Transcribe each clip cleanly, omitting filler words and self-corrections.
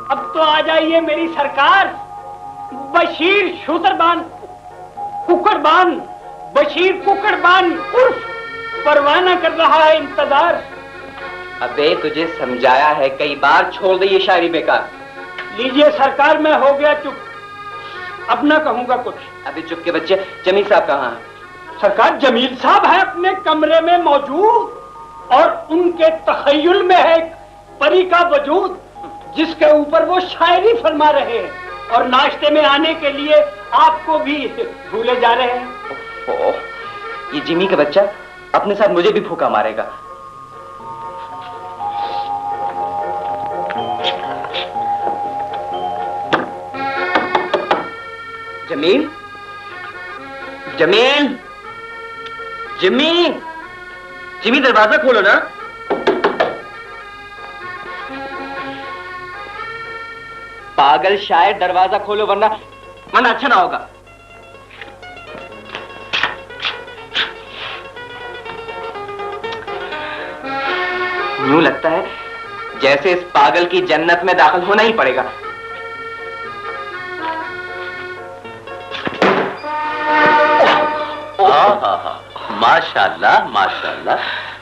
अब तो आ जाइए मेरी सरकार। बशीर शूतरबान कुकड़बान, बशीर कुकड़बान उर्फ परवाना कर रहा है इंतजार। अबे तुझे समझाया है कई बार, छोड़ दे ये शायरी बेकार। लीजिए सरकार, मैं हो गया चुप, अब ना कहूंगा कुछ। अभी चुप के बच्चे, जमील साहब कहाँ हैं? सरकार जमील साहब है अपने कमरे में मौजूद, और उनके तखय्युल में है एक परी का वजूद जिसके ऊपर वो शायरी फरमा रहे हैं, और नाश्ते में आने के लिए आपको भी भूले जा रहे हैं। ओह, ये जिमी का बच्चा अपने साथ मुझे भी फूंका मारेगा। जमील, जमील, जिमी, जिमी दरवाजा खोलो ना। पागल शायर, दरवाजा खोलो वरना अच्छा ना होगा। यूं लगता है जैसे इस पागल की जन्नत में दाखिल होना ही पड़ेगा। माशाल्लाह माशाल्लाह।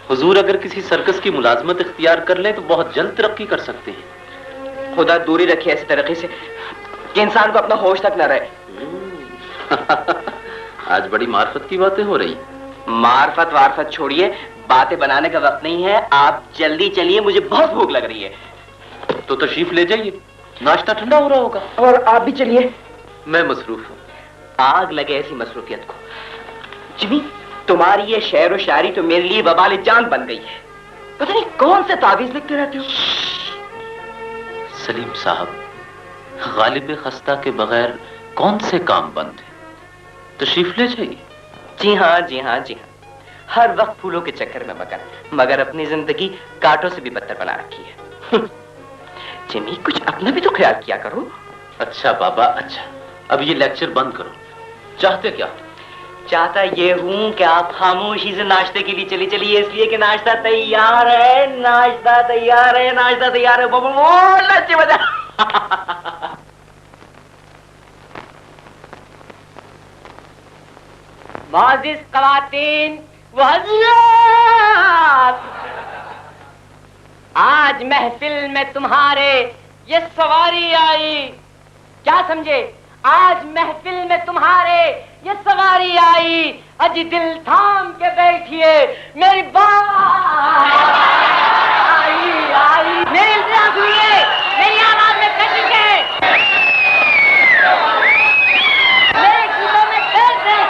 हुजूर अगर किसी सर्कस की मुलाजमत इख्तियार कर ले तो बहुत जल्द तरक्की कर सकते हैं। खुदा दूरी रखे ऐसी तरक्की से कि इंसान को अपना होश तक न रहे। आज बड़ी मार्फत की बातें हो रही। मार्फत वारफत छोड़िए, बातें बनाने का वक्त नहीं है। आप जल्दी चलिए, मुझे बहुत भूख लग रही है। तो तशरीफ ले जाइए, नाश्ता ठंडा हो रहा होगा। और आप भी चलिए। मैं मसरूफ हूँ। आग लगे ऐसी मसरूफियत को। जिमी, तुम्हारी ये शेर और शायरी तो मेरे लिए बवाल जान बन गई है। पता नहीं कौन से तावीज लिखते रहते हो। सलीम साहब, गालिब खस्ता के बगैर कौन से काम बंद है? तशरीफ ले जाइए। जी हाँ जी हाँ जी हाँ, हर वक्त फूलों के चक्कर में मगर अपनी जिंदगी कांटों से भी बदतर बना रखी है। जिमी, कुछ अपना भी तो ख्याल किया करो। अच्छा बाबा, अच्छा, अब ये लेक्चर बंद करो। चाहते क्या? चाहता ये हूं कि आप खामोशी से नाश्ते के लिए चली चलिए, इसलिए कि नाश्ता तैयार है, नाश्ता तैयार है, नाश्ता तैयार है। बोल अच्छी बजा। मुअज़्ज़िज़ ख़वातीन व हज़रात, आज महफिल में तुम्हारे ये सवारी आई। क्या समझे? आज महफिल में तुम्हारे ये सवारी आई। अजी दिल थाम के बैठिए, मेरी बात आई आई। मेरी इंतजार सुनिए, मेरी आवाज में कशिश है, मेरे गीतों में दर्द है।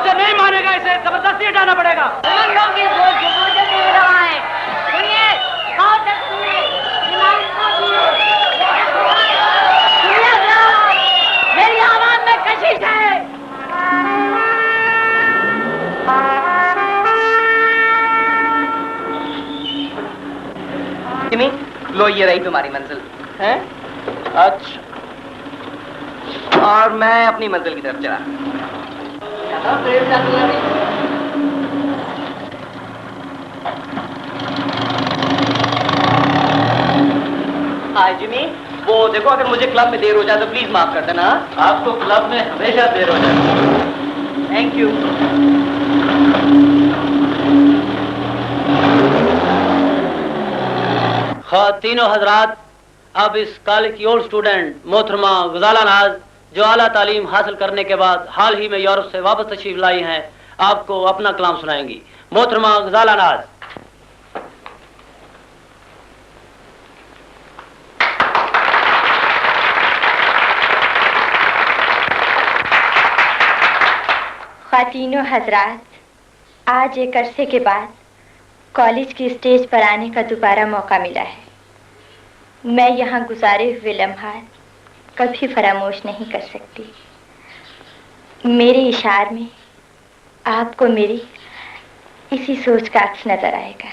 से नहीं मानेगा, इसे जबरदस्ती हटाना पड़ेगा। समझो कि वो जबरदस्ती हो रहा है। सुनिए, गौर से सुनिए, मेरी आवाज में कशिश है। जिमी, लो ये रही तुम्हारी मंजिल है। अच्छा, और मैं अपनी मंजिल की तरफ चला। हाय जिमी, वो देखो अगर मुझे क्लब में देर हो जाए तो प्लीज माफ कर देना। आपको क्लब में हमेशा देर हो जाती है। Thank you. ख़वातीनो हज़रात, अब इस कॉलेज की ओल्ड स्टूडेंट मोहतरमा गुज़ाला नाज, जो आला तालीम हासिल करने के बाद हाल ही में यूरोप से वापस तशरीफ लाई हैं, आपको अपना कलाम सुनाएंगी। मोहतरमा गुज़ाला नाज। ख़वातीनो हज़रात, आज एक अरसे के बाद कॉलेज की स्टेज पर आने का दोबारा मौका मिला है। मैं यहाँ गुजारे हुए लम्हात कभी फरामोश नहीं कर सकती। मेरे इशार में आपको मेरी इसी सोच का अक्स नजर आएगा।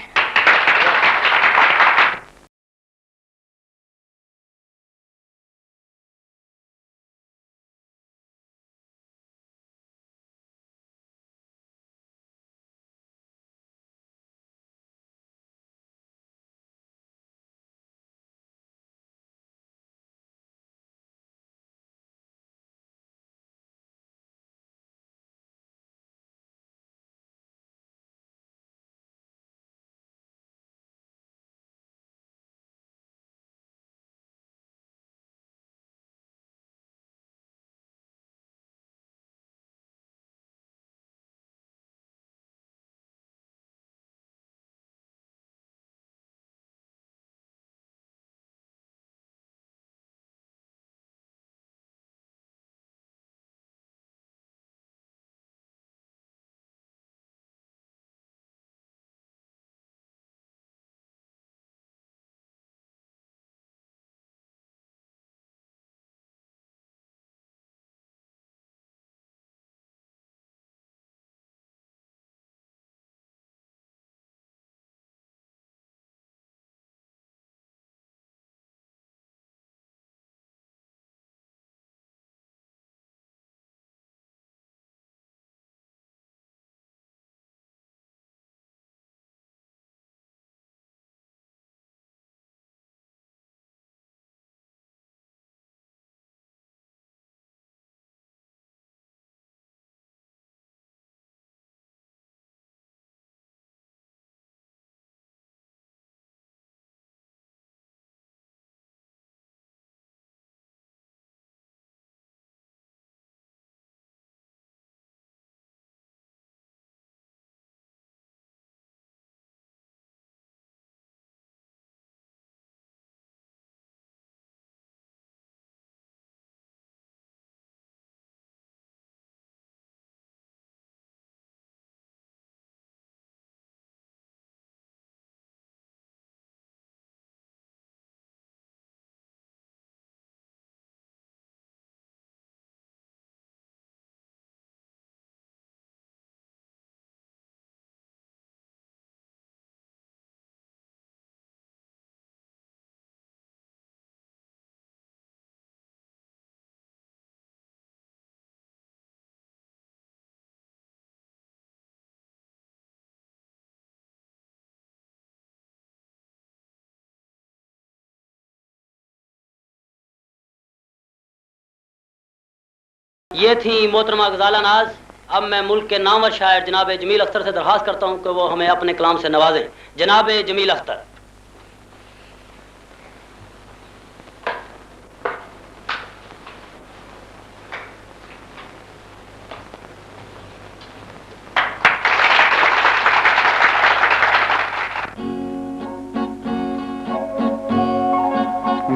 ये थी मोहतरमा गजाला नाज। अब मैं मुल्क के नामवर शायर जनाब जमील अख्तर से दरख्वास्त करता हूँ कि वो हमें अपने कलाम से नवाजें। जनाब जमील अख्तर।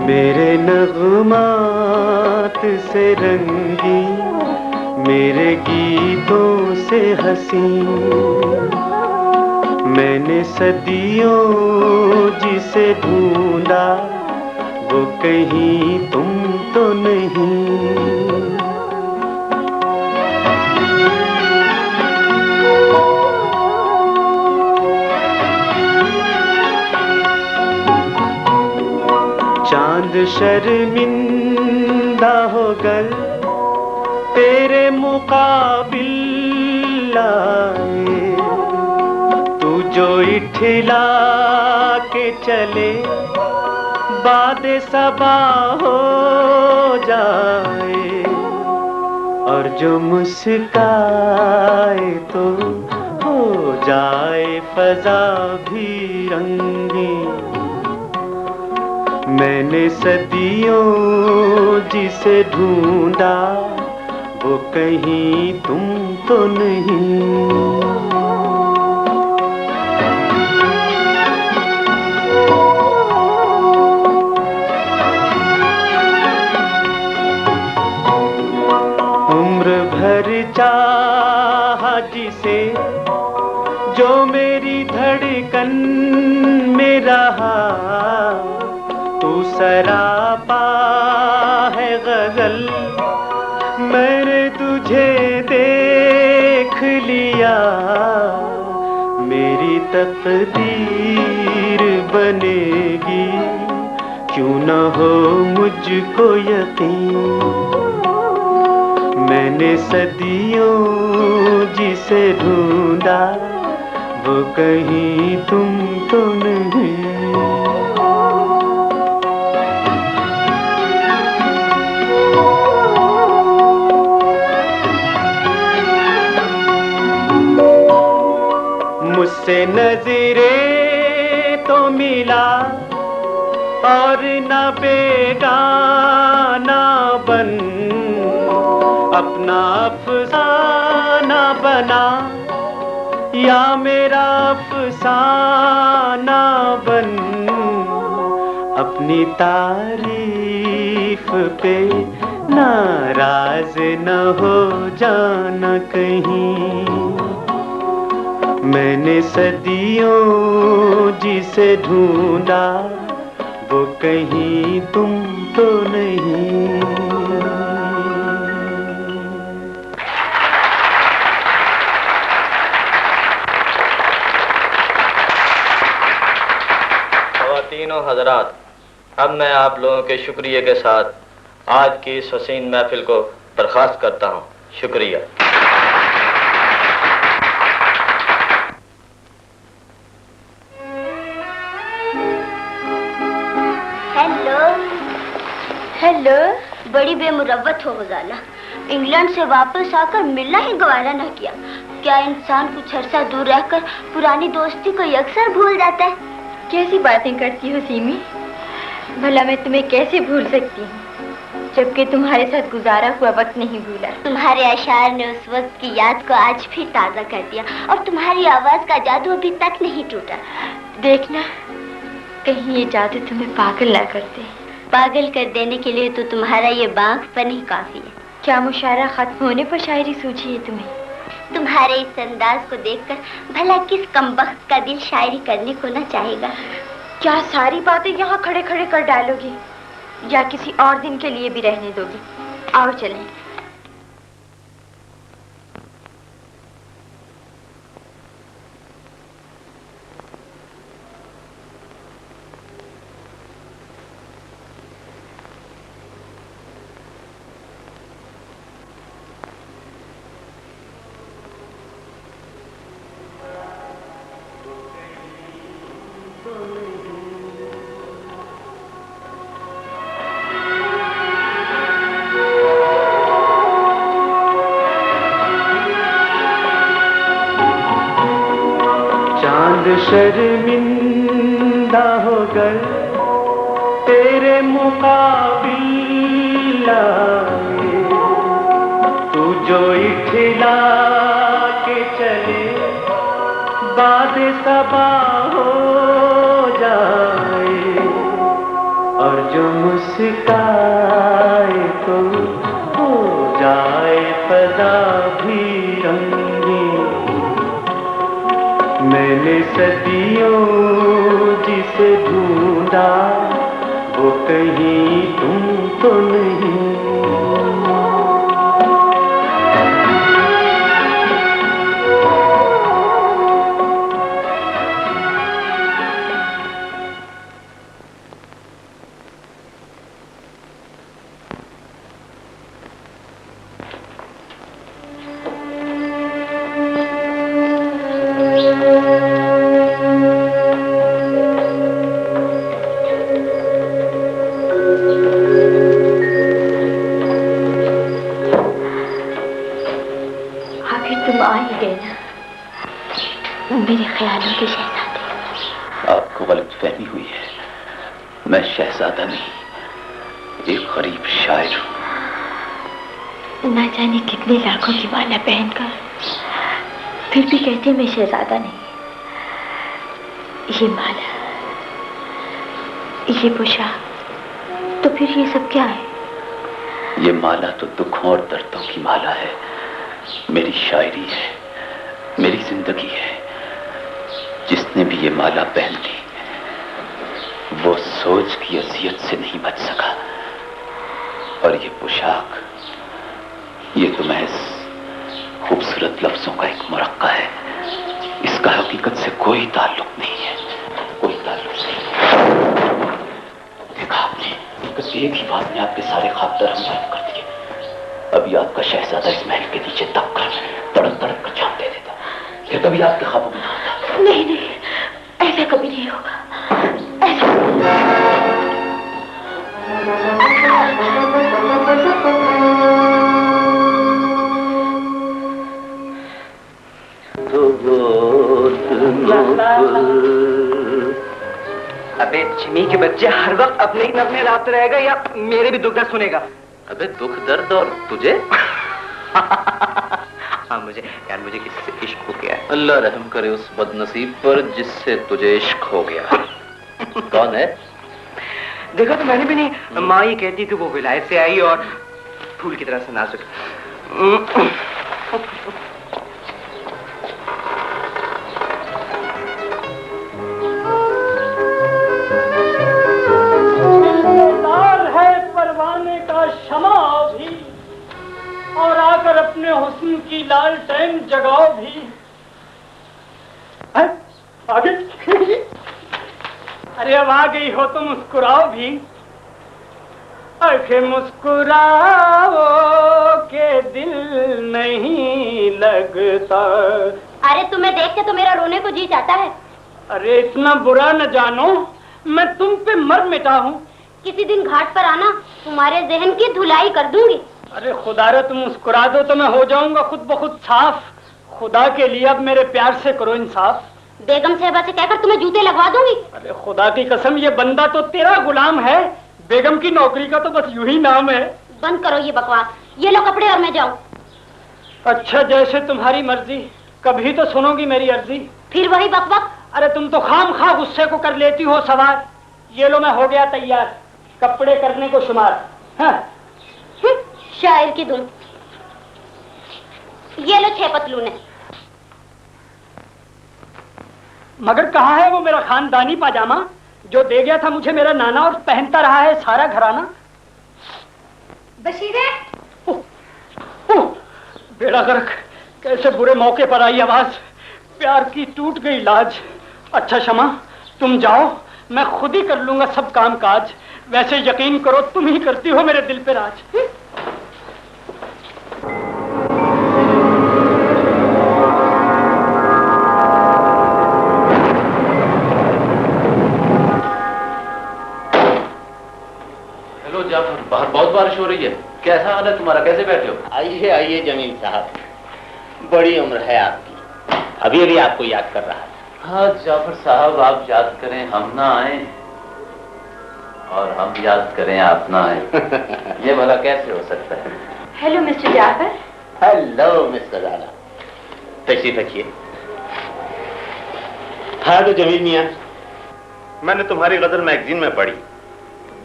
मेरे नग़मात से रंगी, मेरे गीतों से हंसी, मैंने सदियों जिसे ढूंढा वो कहीं तुम तो नहीं। चांद शर्मिंदा होकर तेरे मुकाबिल लाए, तू जो इठला के चले बादे सबा हो जाए, और जो मुस्काए तो हो जाए फजा भी रंगीन। मैंने सदियों जिसे ढूंढा वो कहीं तुम तो नहीं। उम्र भर चाहा जिसे, जो मेरी धड़कन में रहा, तू सरापा है गजल, मैंने तुझे देख लिया। मेरी तकदीर बनेगी, क्यों न हो मुझको यकीन। मैंने सदियों जिसे ढूंढा वो कहीं तुम तो नहीं। मुझसे नजरे तो मिला और न बेगाना बन, अपना अफसाना बना या मेरा अफसाना बन। अपनी तारीफ पे नाराज न हो जाना कहीं। मैंने सदियों जिसे ढूंढा वो कहीं तुम तो नहीं। ख़वातीनो हज़रात, अब मैं आप लोगों के शुक्रिया के साथ आज की इस हसीन महफिल को बर्खास्त करता हूँ। शुक्रिया। हेलो, बड़ी बेमुरव्वत हो गजाला। इंग्लैंड से वापस आकर मिलना ही गवारा न किया। क्या इंसान कुछ अरसा दूर रहकर पुरानी दोस्ती को यकसर भूल जाता है? कैसी बातें करती हो सीमी? भला मैं तुम्हें कैसे भूल सकती हूँ, जबकि तुम्हारे साथ गुजारा हुआ वक्त नहीं भूला। तुम्हारे अशार ने उस वक्त की याद को आज भी ताज़ा कर दिया, और तुम्हारी आवाज का जादू अभी तक नहीं टूटा। देखना, कहीं ये जादू तुम्हें पागल ना करते। पागल कर देने के लिए तो तुम्हारा ये बांकपन ही काफी है। क्या मुशायरा खत्म होने पर शायरी सूझी है तुम्हें? तुम्हारे इस अंदाज को देखकर भला किस कमबख्त का दिल शायरी करने को न चाहेगा? क्या सारी बातें यहाँ खड़े खड़े कर डालोगी, या किसी और दिन के लिए भी रहने दोगी? आओ चलें। और शर्मिंदा होकर तेरे मुकाबिल आए, तू जो इठला के चले बाद सबा हो जाए, और जो मुस्काए तो हो जाए फजा भी रंगीन। मैंने सदियों जिसे ढूंढा वो कहीं तुम तो नहीं। मेरे ख्यालों के शहजादे। आपको गलतफहमी हुई है, मैं शहजादा नहीं, एक गरीब शायर हूँ। ना जाने कितने लाखों की माला पहनकर फिर भी कहते मैं शहजादा नहीं। ये माला, ये पोशाक, तो फिर ये सब क्या है? ये माला तो दुखों और दर्दों की माला है, मेरी शायरी है, मेरी जिंदगी है। जिसने भी ये माला पहन ली वो सोच की अजियत से नहीं बच सका। और ये पोशाक, ये तो महज खूबसूरत लफ्जों का एक मुरक्का है, इसका हकीकत से कोई ताल्लुक नहीं है, कोई ताल्लुक नहीं। देखा आपने, बस एक ही बात में आपके सारे ख्वाब दरहम कर दिए। अभी आपका शहजादा इस महल के नीचे दब कर तड़प तड़प कर जान दे देता, फिर कभी आपके ख्वाबों में ना होता। नहीं नहीं, ऐसा कभी नहीं होगा, ऐसा। अबे जिमी के बच्चे हर वक्त अपने ही नगमे रात रहेगा या मेरे भी दुख दर्द सुनेगा? अबे दुख दर्द और तुझे? हाँ मुझे किसी से इश्क हो गया है। अल्लाह रहम करे उस बदनसीब पर जिससे तुझे इश्क हो गया। कौन है? देखा तो मैंने भी नहीं, माँ ये कहती थी वो विलायत से आई और फूल की तरह से नाजुक। है परवाने का शमा भी और आकर अपने हुस्न की लालटेन जगाओ भी। आगे अरे अब आ गई हो तो मुस्कुराओ भी। आंखें मुस्कुराओ के दिल नहीं लगता। अरे तुम्हें देख के तो मेरा रोने को जी चाहता है। अरे इतना बुरा न जानो, मैं तुम पे मर मिटा हूँ। किसी दिन घाट पर आना, तुम्हारे जहन की धुलाई कर दूंगी। अरे खुदारा तुम मुस्कुरा दो तो मैं हो जाऊंगा खुद ब खुद साफ। खुदा के लिए अब मेरे प्यार से करो इंसाफ। बेगम साहबा से कहकर तुम्हें जूते लगवा दूंगी। अरे खुदा की कसम, ये बंदा तो तेरा गुलाम है, बेगम की नौकरी का तो बस यूं ही नाम है। बंद करो ये बकवास, ये लो कपड़े और मैं जाऊं। अच्छा जैसे तुम्हारी मर्जी, कभी तो सुनोगी मेरी अर्जी। फिर वही बकबक। अरे तुम तो खाम खा गुस्से को कर लेती हो सवार। ये लो मैं हो गया तैयार, कपड़े करने को शुमार। हाँ। शायर की धुन। ये लो 6 पतलूने। मगर कहाँ है वो मेरा खानदानी पाजामा जो दे गया था मुझे मेरा नाना और पहनता रहा है सारा घराना? बशीरे। बेड़ा गर्क, कैसे बुरे मौके पर आई आवाज। प्यार की टूट गई लाज। अच्छा शमा तुम जाओ, मैं खुद ही कर लूंगा सब काम काज। वैसे यकीन करो तुम ही करती हो मेरे दिल पे राज। जाफर, बाहर बहुत बारिश हो रही है, कैसा हाल है तुम्हारा, कैसे बैठे हो? आइए आइए जमील साहब, बड़ी उम्र है आपकी, अभी अभी आपको याद कर रहा था। हाँ जाफर साहब, आप याद करें हम ना आए और हम याद करें आप ना आए। ये भला कैसे हो सकता है? Hello mister Jafar. Hello mister Rana, तशरीफ रखिए। हाँ तो जमील मियाँ, मैंने तुम्हारी गजल मैगजीन में पढ़ी,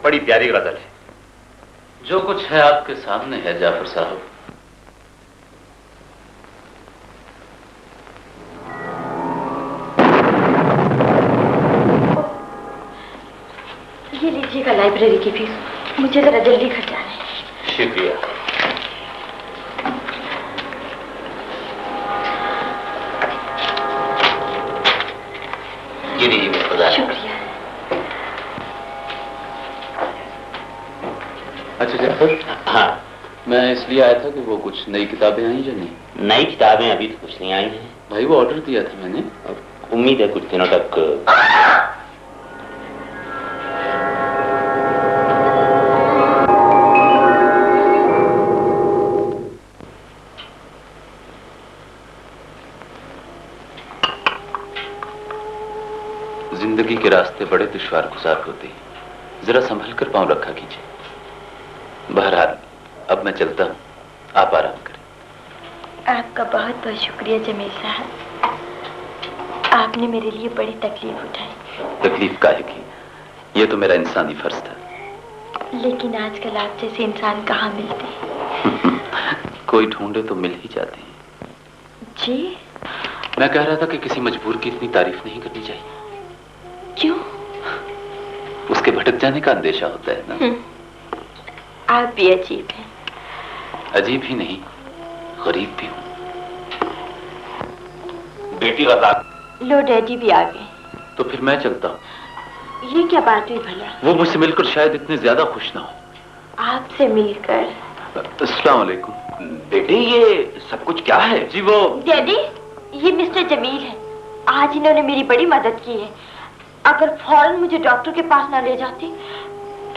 बड़ी प्यारी गजल है। जो कुछ है आपके सामने है जाफर साहब। ये लीजिएगा लाइब्रेरी की फीस, मुझे जरा जल्दी घर जाना है। शुक्रिया। ये लीजिए खुदा। शुक्रिया। अच्छा जाफर, हाँ मैं इसलिए आया था कि वो कुछ नई किताबें आई या नहीं? नई किताबें अभी तो कुछ नहीं आई हैं भाई, वो ऑर्डर दिया था मैंने, उम्मीद है कुछ दिनों तक। जिंदगी के रास्ते बड़े दुश्वार गुजार होते हैं, जरा संभल कर पांव रखा कीजिए। बहरहाल अब मैं चलता हूँ, आप आराम करें। आपका बहुत बहुत शुक्रिया जमील साहब, आपने मेरे लिए बड़ी तकलीफ उठाई। तकलीफ काहे की, ये तो मेरा इंसानी फर्ज था। लेकिन आजकल आप जैसे इंसान कहाँ मिलते हैं? कोई ढूंढे तो मिल ही जाते हैं। जी? मैं कह रहा था कि किसी मजबूर की इतनी तारीफ नहीं करनी चाहिए। क्यों? उसके भटक जाने का अंदेशा होता है ना। आप भी अजीब हैं। अजीब ही नहीं, गरीब भी हूँ। बेटी रजा। लो डैडी भी आ गए। तो फिर मैं चलता हूँ। ये क्या बात हुई भला? वो मुझसे मिलकर शायद इतने ज्यादा खुश ना हो। आपसे मिलकर? अस्सलाम वालेकुम। बेटी ये सब कुछ क्या है? जी वो डैडी, ये मिस्टर जमील है। आज इन्होंने मेरी बड़ी मदद की है। अगर फौरन मुझे डॉक्टर के पास ना ले जाते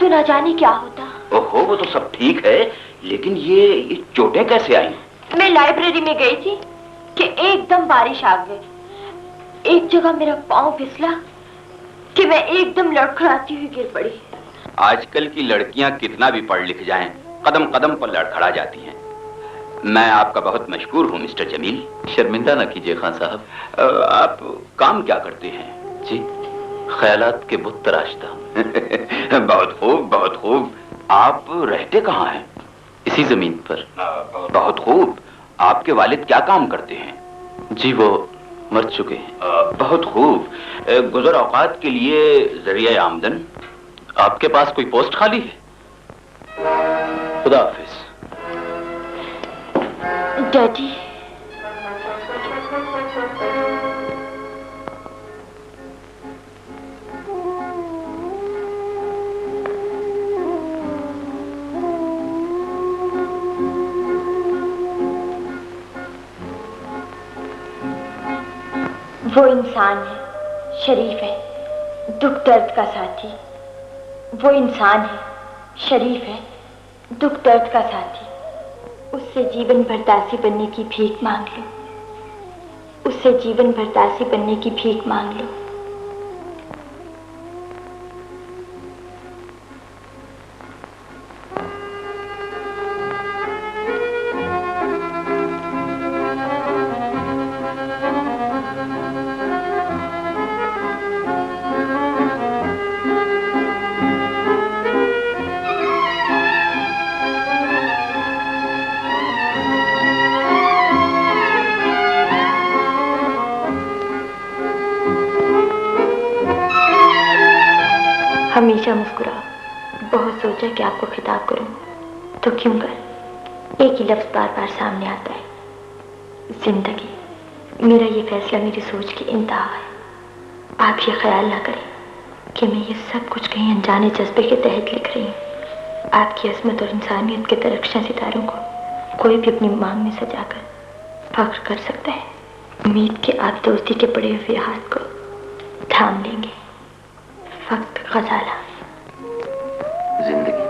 तो ना जाने क्या होता। ओहो, वो तो सब ठीक है, लेकिन ये चोटें कैसे आई? मैं लाइब्रेरी में गई थी कि एकदम बारिश आ गई। एक जगह मेरा पांव फिसला कि मैं एकदम लड़खड़ाती हुई गिर पड़ी। आजकल की लड़कियां कितना भी पढ़ लिख जाएं, कदम कदम पर लड़खड़ा जाती हैं। मैं आपका बहुत मशहूर हूँ मिस्टर जमील। शर्मिंदा ना कीजिए खान साहब। आप काम क्या करते हैं? जी, ख्यालात के बुत तराशता हूँ। बहुत खूब, बहुत खूब। आप रहते कहाँ हैं? इसी जमीन पर। बहुत खूब। आपके वालिद क्या काम करते हैं? जी वो मर चुके हैं। बहुत खूब। गुजर औकात के लिए जरिया आमदन? आपके पास कोई पोस्ट खाली है? खुदा हाफिज। डैडी, वो इंसान है, शरीफ है, दुख दर्द का साथी। वो इंसान है, शरीफ है, दुख दर्द का साथी। उससे जीवन भर दासी बनने की भीख मांग लो। उससे जीवन भर दासी बनने की भीख मांग लो। हमेशा मुस्कुराओ। बहुत सोचा कि आपको खिताब करूं, तो क्यों कर। एक ही लफ्ज बार बार सामने आता है, जिंदगी। मेरा ये फैसला मेरी सोच की इंतहा है। आप ये ख्याल ना करें कि मैं ये सब कुछ कहीं अनजाने जज्बे के तहत लिख रही हूँ। आपकी अजमत और इंसानियत के दरख्शां सितारों को कोई भी अपनी मांग में सजाकर फख्र कर सकता है। उम्मीद कि आप दोस्ती के पड़े हुए हाथ को थाम लेंगे। वक्त गजाला। जिंदगी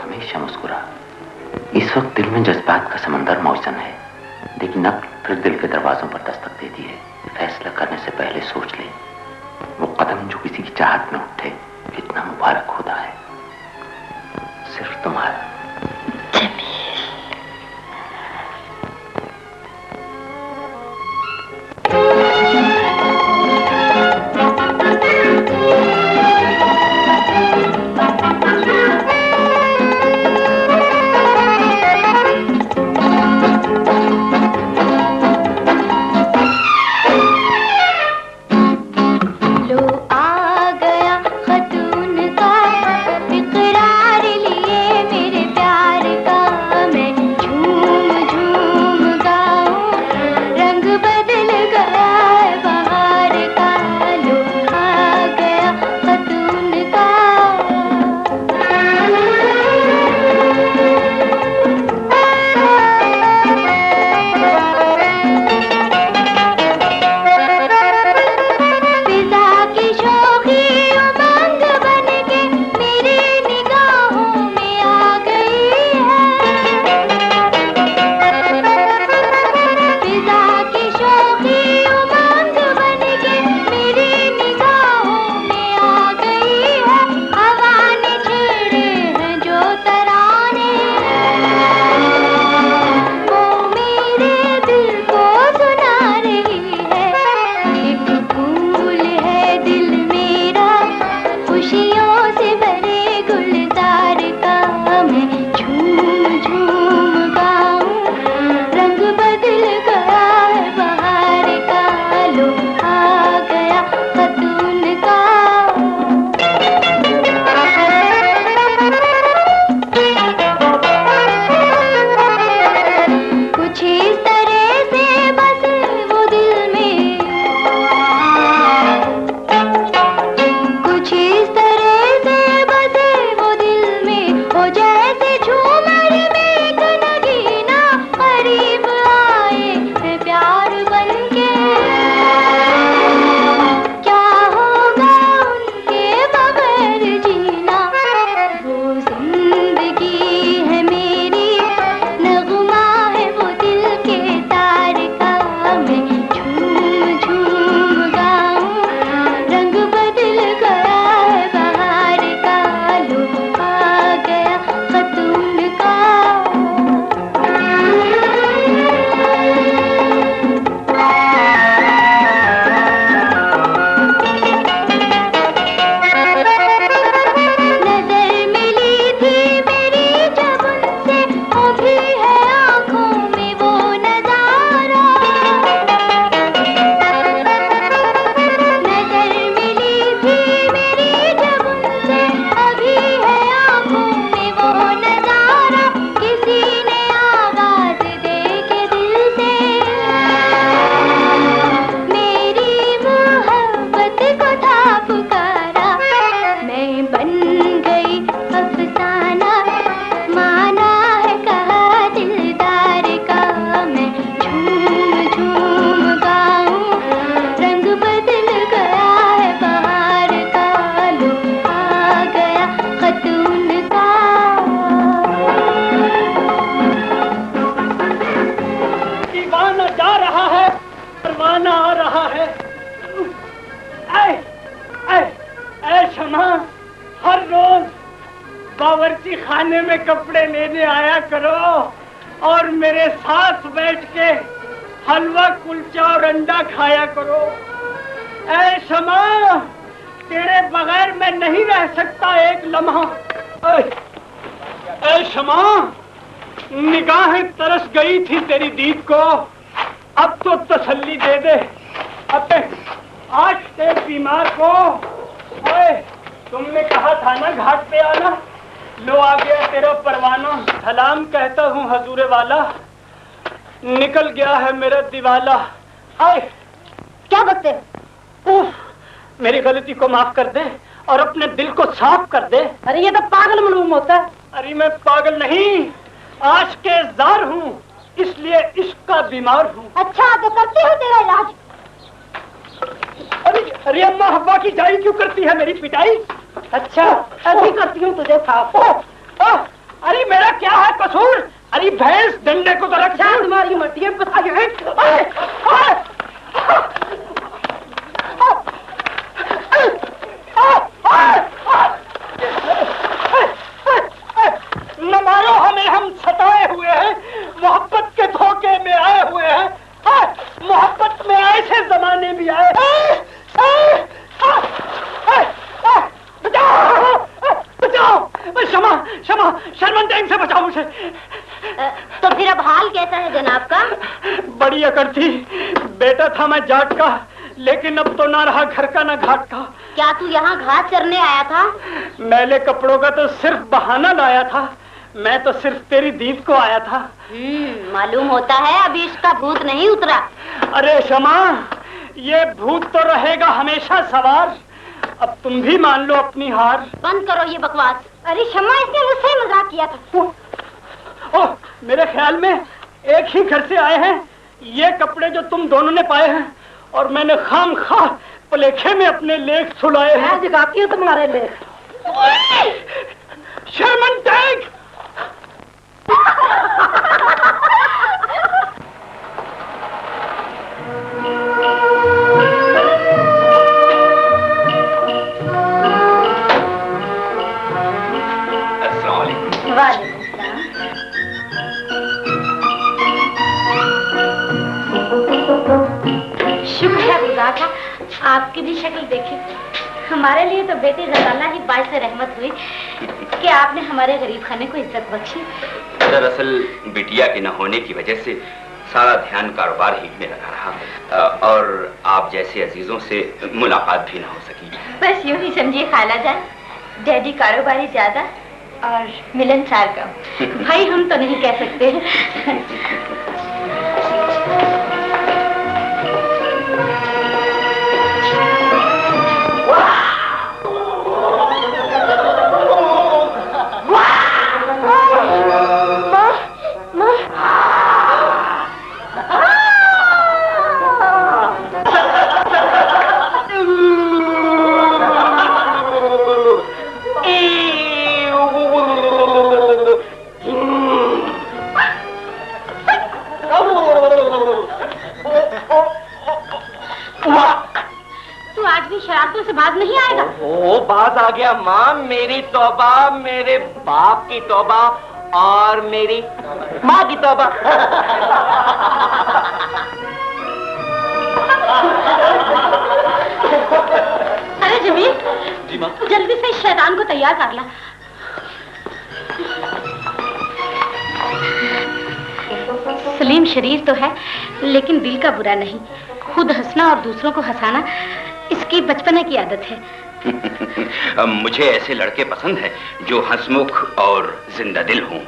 हमेशा मुस्कुरा। इस वक्त दिल में जज्बात का समंदर मौजूद है, लेकिन अब फिर दिल के दरवाजों पर दस्तक देती है फैसला। फैसला करने से पहले सोच ले, वो कदम जो किसी की चाहत में उठे कितना मुबारक होता है। सिर्फ तुम्हारा। बावर्ची खाने में कपड़े लेने आया करो और मेरे साथ बैठ के हलवा कुलचा और अंडा खाया करो। ऐ शमा, तेरे बगैर मैं नहीं रह सकता एक लम्हा। ऐ शमा, निगाहें तरस गई थी तेरी दीद को, अब तो तसल्ली दे दे। अब आज ते बीमार को तुमने कहा था ना घाट पे आना, लो आ गया तेरा परवाना। सलाम कहता हूँ हजूरे वाला, निकल गया है मेरा दिवाला। आए क्या बकते? उफ, मेरी गलती को माफ कर दे और अपने दिल को साफ कर दे। अरे ये तो पागल मालूम होता है। अरे मैं पागल नहीं, आश के जार हूँ, इसलिए इश्क का बीमार हूँ। अच्छा तो करती हूँ तेरा इलाज। अरे अम्मा हब्बा की जाई क्यों करती है मेरी पिटाई? अच्छा अभी करती हूँ तुझे साफ। अरे मेरा क्या है कसूर? अरे भैंस डंडे को तो रख। तुम्हारी मटिया हुए हैं। मोहब्बत में ऐसे जमाने भी आए। बचाओ बचाओ, क्षमा क्षमा, शर्मंदगी से बचाओ मुझे। तो फिर अब हाल कैसा है जनाब का? बड़ी अकड़ थी, बेटा था मैं जाट का, लेकिन अब तो ना रहा घर का ना घाट का। क्या तू यहाँ घाट चरने आया था? मैले कपड़ों का तो सिर्फ बहाना लाया था, मैं तो सिर्फ तेरी दीद को आया था। मालूम होता है अभी इसका भूत नहीं उतरा। अरे क्षमा, ये भूत तो रहेगा हमेशा सवार। अब तुम भी मान लो अपनी हार। बंद करो ये बकवास। अरे क्षमा, इसने मुझसे मजाक किया था। ओह, मेरे ख्याल में एक ही घर से आए हैं ये कपड़े जो तुम दोनों ने पाए हैं, और मैंने खामखा पलेखे में अपने लेख सुलाए हैं। दिखाती हूँ तुम्हारे लेख। शर्मंदगी! शुक्र है खुदा का, आपकी भी शक्ल देखी। हमारे लिए तो बेटी गजाला ही बाइस रहमत हुई कि आपने हमारे गरीब खाने को इज्जत बख्शी। दरअसल बिटिया के न होने की वजह से सारा ध्यान कारोबार ही में लगा रहा, और आप जैसे अजीजों से मुलाकात भी न हो सकी। बस यूं ही समझिए खाला जान, डैडी कारोबारी ज्यादा और मिलनसार कम। भाई हम तो नहीं कह सकते। तू आज भी शरारतों से बाज नहीं आएगा? ओ बाज आ गया माँ, मेरी तौबा, मेरे बाप की तौबा और मेरी माँ की तौबा। अरे जमील, जी माँ। जल्दी से इस शैतान को तैयार कर ला। सलीम शरीर तो है लेकिन दिल का बुरा नहीं। खुद हंसना और दूसरों को हंसाना इसकी बचपने की आदत है। मुझे ऐसे लड़के पसंद हैं जो हंसमुख और जिंदा दिल हों।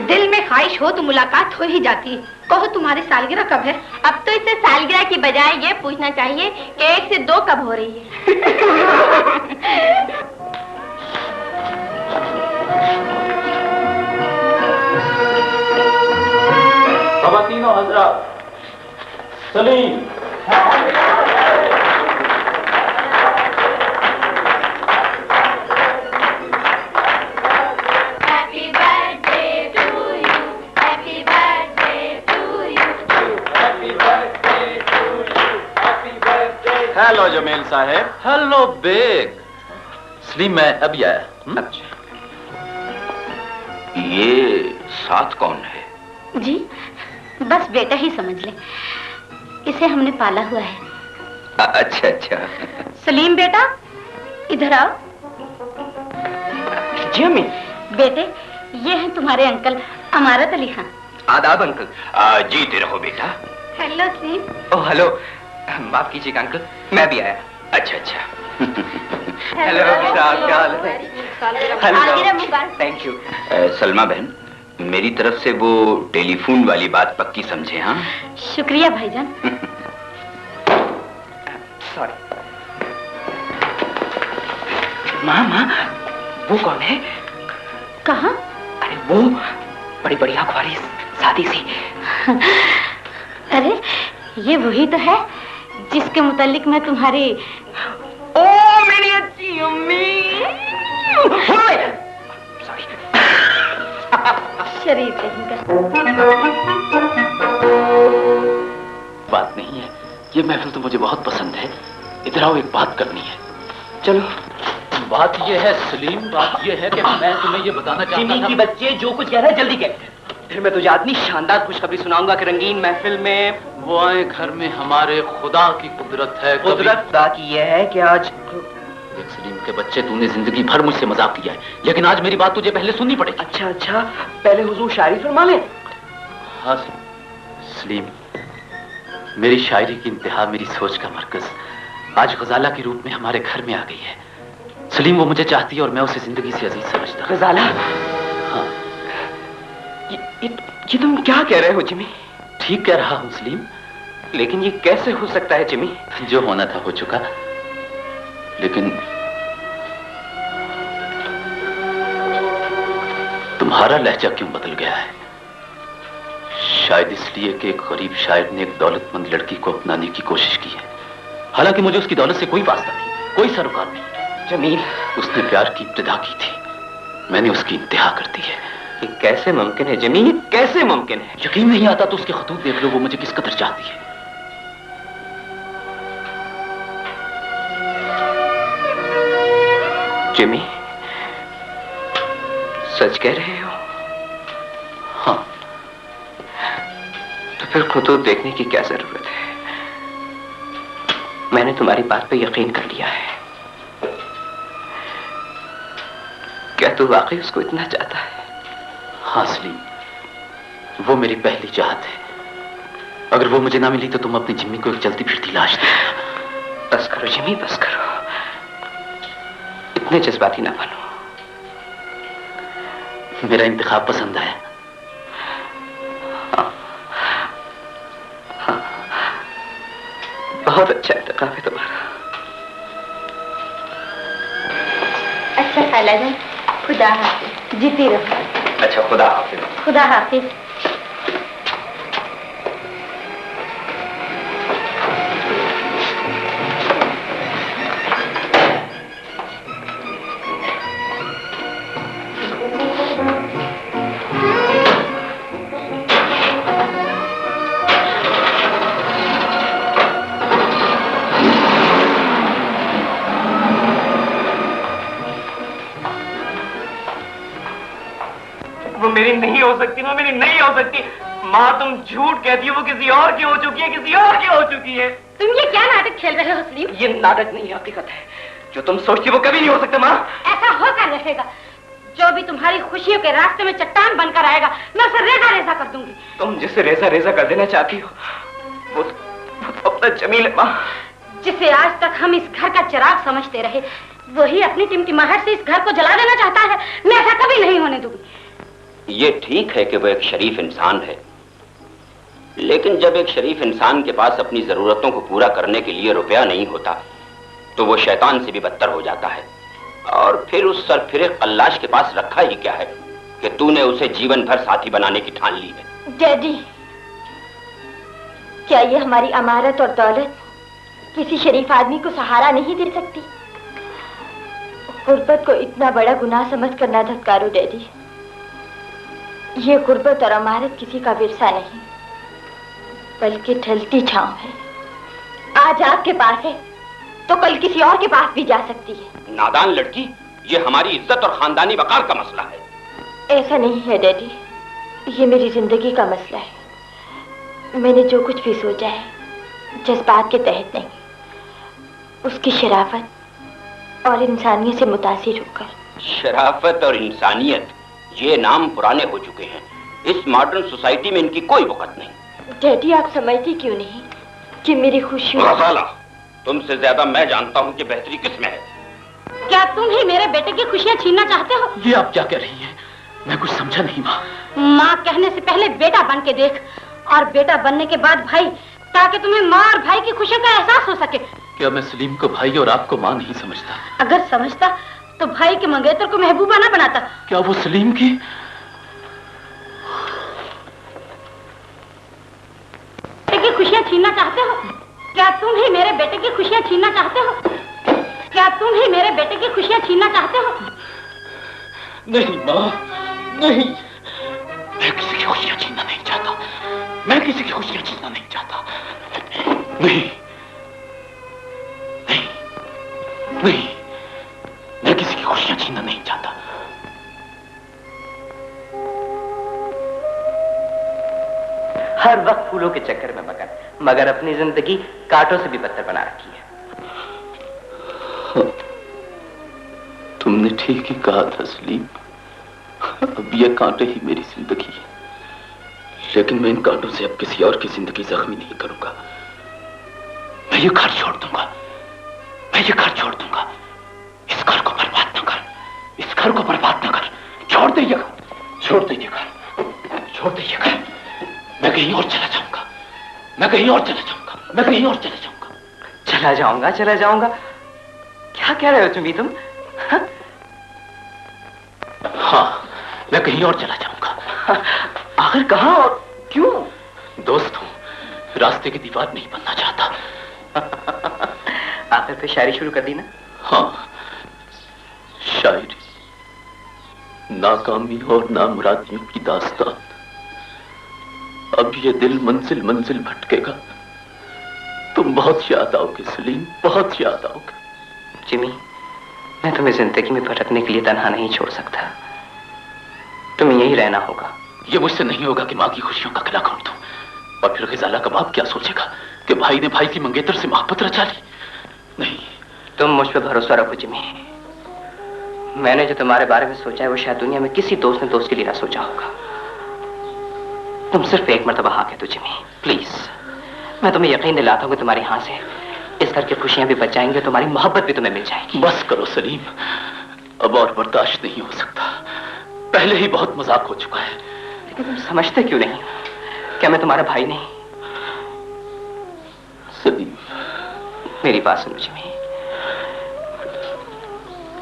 दिल में ख्वाहिश हो तो मुलाकात हो ही जाती है। कहो तुम्हारी सालगिरह कब है? अब तो इसे सालगिरह की बजाय ये पूछना चाहिए कि 1 से 2 कब हो रही है। खवातीनो हजरात, सलीम। हेलो जमील साहब। Hello bag. सलीम मैं अभी आया। अच्छा, ये साथ कौन है? जी बस बेटा ही समझ ले, इसे हमने पाला हुआ है। अच्छा अच्छा। सलीम बेटा इधर आओ। जी अम्मी। बेटे ये हैं तुम्हारे अंकल अमारत अली खान। आदाब अंकल। जीते रहो बेटा। हेलो सलीम। ओह हेलो, माफ कीजिएगा अंकल, मैं भी आया। अच्छा अच्छा। हेलो साहब, क्या हाल है? सालगिरह मुबारक। Thank you. सलमा बहन, मेरी तरफ से वो टेलीफोन वाली बात पक्की समझे। हाँ शुक्रिया भाईजान। सॉरी। माँ माँ, वो कौन है? कहाँ? अरे वो बड़ी बढ़िया ख्वारी शादी सी। अरे ये वही तो है जिसके मुतालिक मैं तुम्हारी। ओ मेरी अच्छी अम्मी। सॉरी। शरीर कहीं का। बात नहीं है, ये महफिल तो मुझे बहुत पसंद है। इधर आओ, एक बात करनी है। चलो। बात ये है सलीम, बात ये है कि मैं तुम्हें ये बताना चाहता था। की बच्चे जो कुछ कह रहे हैं जल्दी कह। फिर मैं तुझे इतनी शानदार खुशखबरी सुनाऊंगा कि रंगीन महफिल में वो आए घर में हमारे खुदा की कुदरत है। कुदरत खुदा की यह है कि आज देख सलीम के बच्चे, तूने जिंदगी भर मुझसे मजाक किया है, लेकिन आज मेरी बात तुझे पहले सुननी पड़ेगी। अच्छा अच्छा, पहले हुजूर शायरी फरमा ले। हाँ सलीम, मेरी शायरी की इंतहा, मेरी सोच का मरकज आज गजाला के रूप में हमारे घर में आ गई है। सलीम वो मुझे चाहती है और मैं उसे जिंदगी से अजीज समझता हूं। गजाला? हाँ। ये तुम क्या कह रहे हो जिमी? ठीक कह रहा हूं सलीम। लेकिन ये कैसे हो सकता है जिमी? जो होना था हो चुका, लेकिन तुम्हारा लहजा क्यों बदल गया है? शायद इसलिए कि एक गरीब शायर ने एक दौलतमंद लड़की को अपनाने की कोशिश की है, हालांकि मुझे उसकी दौलत से कोई वास्ता नहीं, कोई सरोकार नहीं। जमील, उसने प्यार की इब्तिदा की थी, मैंने उसकी इंतहा कर दी है। ये कैसे मुमकिन है जमील? कैसे मुमकिन है? यकीन नहीं आता तो उसके खतूत देख लो, वो मुझे किस कदर चाहती है। जिमी, सच कह रहे हो? हाँ। तो फिर खतूत देखने की क्या जरूरत है? मैंने तुम्हारी बात पे यकीन कर लिया है। क्या तू वाकई उसको इतना चाहता है? हाँ सलीम, वो मेरी पहली चाहत है। अगर वो मुझे ना मिली तो तुम अपनी जिम्मी को एक चलती फिरती लाश दे। बस करो जिमी, बस करो, इतने जज्बाती ना बनो। मेरा इंतखाब पसंद आया? हाँ, हाँ, बहुत अच्छा इंतखाब है तुम्हारा। अच्छा खालाजान, खुदा हाफिज, जीती रहो। अच्छा, खुदा हाफिज। खुदा हाफिज। मेरी नहीं हो सकती, वो मेरी नहीं हो सकती। माँ तुम झूठ कहती हो, वो किसी और की हो चुकी है, किसी और की हो चुकी है। तुम ये क्या नाटक खेल रहे हो सलीम? ये नाटक नहीं, हकीकत है। जो तुम सोचती वो कभी नहीं हो सकता माँ। ऐसा होकर रहेगा। जो भी तुम्हारी खुशियों के रास्ते में चट्टान बनकर आएगा, मैं उसे रेजा रेजा कर दूंगी। तुम जिसे रेजा रेजा कर देना चाहती हो वो तो अपना जमील है माँ। जिसे आज तक हम इस घर का चिराग समझते रहे, वही अपनी टिमटिमाहट से इस घर को जला देना चाहता है। मैं ऐसा कभी नहीं होने दूंगी। ये ठीक है कि वो एक शरीफ इंसान है, लेकिन जब एक शरीफ इंसान के पास अपनी जरूरतों को पूरा करने के लिए रुपया नहीं होता तो वो शैतान से भी बदतर हो जाता है। और फिर उस सरफिरे कल्लाश के पास रखा ही क्या है कि तूने उसे जीवन भर साथी बनाने की ठान ली है। डैडी, क्या ये हमारी अमारत और दौलत किसी शरीफ आदमी को सहारा नहीं दे सकती? गुर्बत को इतना बड़ा गुनाह समझकर ना धत्कारो डैडी। ये गुर्बत और अमारत किसी का विरसा नहीं, बल्कि ढलती छांव है। आज आपके पास है तो कल किसी और के पास भी जा सकती है। नादान लड़की, ये हमारी इज्जत और खानदानी वकार का मसला है। ऐसा नहीं है डैडी, ये मेरी जिंदगी का मसला है। मैंने जो कुछ भी सोचा है जज्बात के तहत नहीं, उसकी शराफत और इंसानियत से मुतासिर होकर। शराफत और इंसानियत, ये नाम पुराने हो चुके हैं। इस मॉडर्न सोसाइटी में इनकी कोई वक़्त नहीं। डैडी, आप समझती क्यों नहीं कि मेरी खुशी। रज़ाला, तुमसे ज्यादा मैं जानता हूँ कि बेहतरी किसमें है। क्या तुम ही मेरे बेटे की खुशियाँ छीनना चाहते हो? ये आप क्या कह रही हैं? मैं कुछ समझा नहीं माँ। माँ कहने से पहले बेटा बन के देख, और बेटा बनने के बाद भाई, ताकि तुम्हें माँ और भाई की खुशियों का एहसास हो सके। क्या मैं सलीम को भाई और आपको माँ नहीं समझता? अगर समझता तो भाई के मंगेतर को महबूबा ना बनाता। क्या वो सलीम की खुशियाँ छीनना चाहते हो? क्या तुम ही मेरे बेटे की खुशियाँ छीनना चाहते हो? क्या तुम ही मेरे बेटे की खुशियाँ छीनना चाहते हो? नहीं माँ, नहीं। मैं किसी की खुशियाँ छीनना नहीं चाहता। मैं किसी की खुशियाँ छीनना नहीं चाहता। नहीं, नहीं, नहीं। मैं किसी की खुशियाँ छीनना नहीं चाहता। हर वक्त फूलों के चक्कर में मगन, मगर अपनी जिंदगी कांटों से भी बदतर बना रखी है। तुमने ठीक ही कहा था सलीम। अब ये कांटे ही मेरी जिंदगी है, लेकिन मैं इन कांटों से अब किसी और की जिंदगी जख्मी नहीं करूंगा। मैं ये घर छोड़ दूंगा, मैं ये घर छोड़ दूंगा। इस घर को बर्बाद न कर, इस घर को बर्बाद न कर। छोड़ दे ये घर, छोड़ दे ये घर, छोड़ दे ये घर। मैं कहीं और चला जाऊंगा, मैं कहीं और चला जाऊंगा, मैं कहीं और चला जाऊंगा। चला जाऊंगा, चला जाऊंगा, क्या कह रहे हो तुम? हाँ, मैं कहीं और चला जाऊंगा। आखिर कहां और क्यों? दोस्त हूं, रास्ते की दीवार नहीं बनना चाहता। आखिर फिर शायरी शुरू कर दी ना? हाँ, शायरी, नाकामी और नामुरादियों की दास्तान। अब ये दिल मंजिल मंजिल भटकेगा। तुम बहुत याद आओगे सलीम, बहुत याद आओगे। जिमी, मैं तुम्हें जिंदगी में भटकने के लिए तन्हा नहीं छोड़ सकता। तुम्हें यही रहना होगा। ये मुझसे नहीं होगा कि माँ की खुशियों का गला घोट दूं। और फिर गिजाला का बाप क्या सोचेगा कि भाई ने भाई की मंगेतर से मोहब्बत रचा ली। नहीं, तुम मुझ पर भरोसा रखो जिमी। मैंने जो तुम्हारे बारे में सोचा है वो शायद दुनिया में किसी दोस्त ने दोस्त के लिए ना सोचा होगा। तुम सिर्फ एक मर्तबा हाँ कह दो जिमी, प्लीज। मैं तुम्हें यकीन दिलाता हूँ कि तुम्हारे यहाँ से इस घर की खुशियां भी बच जाएंगी और तुम्हारी मोहब्बत भी तुम्हें मिल जाएगी। बस करो सलीम, अब और बर्दाश्त नहीं हो सकता। पहले ही बहुत मजाक हो चुका है। लेकिन तुम समझते क्यों नहीं? क्या मैं तुम्हारा भाई नहीं? सलीम, मेरी बात सुनो जिमी।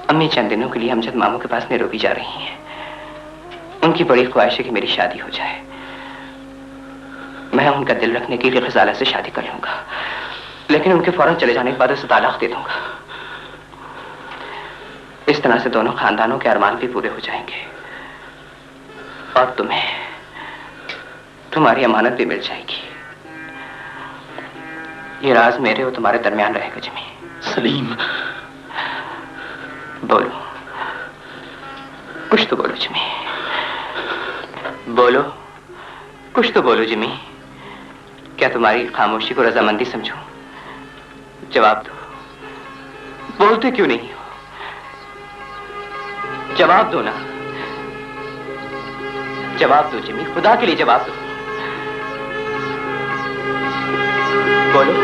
अम्मी चंद दिनों के लिए अमजद मामू के पास नैरोबी जा रही हैं। उनकी बड़ी ख्वाहिश है कि मेरी शादी हो जाए। मैं उनका दिल रखने के लिए गिजाला से शादी कर लूंगा, लेकिन उनके फौरन चले जाने के बाद उसे तलाक दे दूंगा। इस तरह से दोनों खानदानों के अरमान भी पूरे हो जाएंगे और तुम्हें तुम्हारी अमानत भी मिल जाएगी। ये राज मेरे और तुम्हारे दरमियान रहेगा जिमी। सलीम, बोलो, कुछ तो बोलो जिमी, बोलो, कुछ तो बोलो जिमी। क्या तुम्हारी खामोशी को रजामंदी समझूं? जवाब दो। बोलते क्यों नहीं हो? जवाब दो ना, जवाब दो जिमी, खुदा के लिए जवाब दो। बोलो।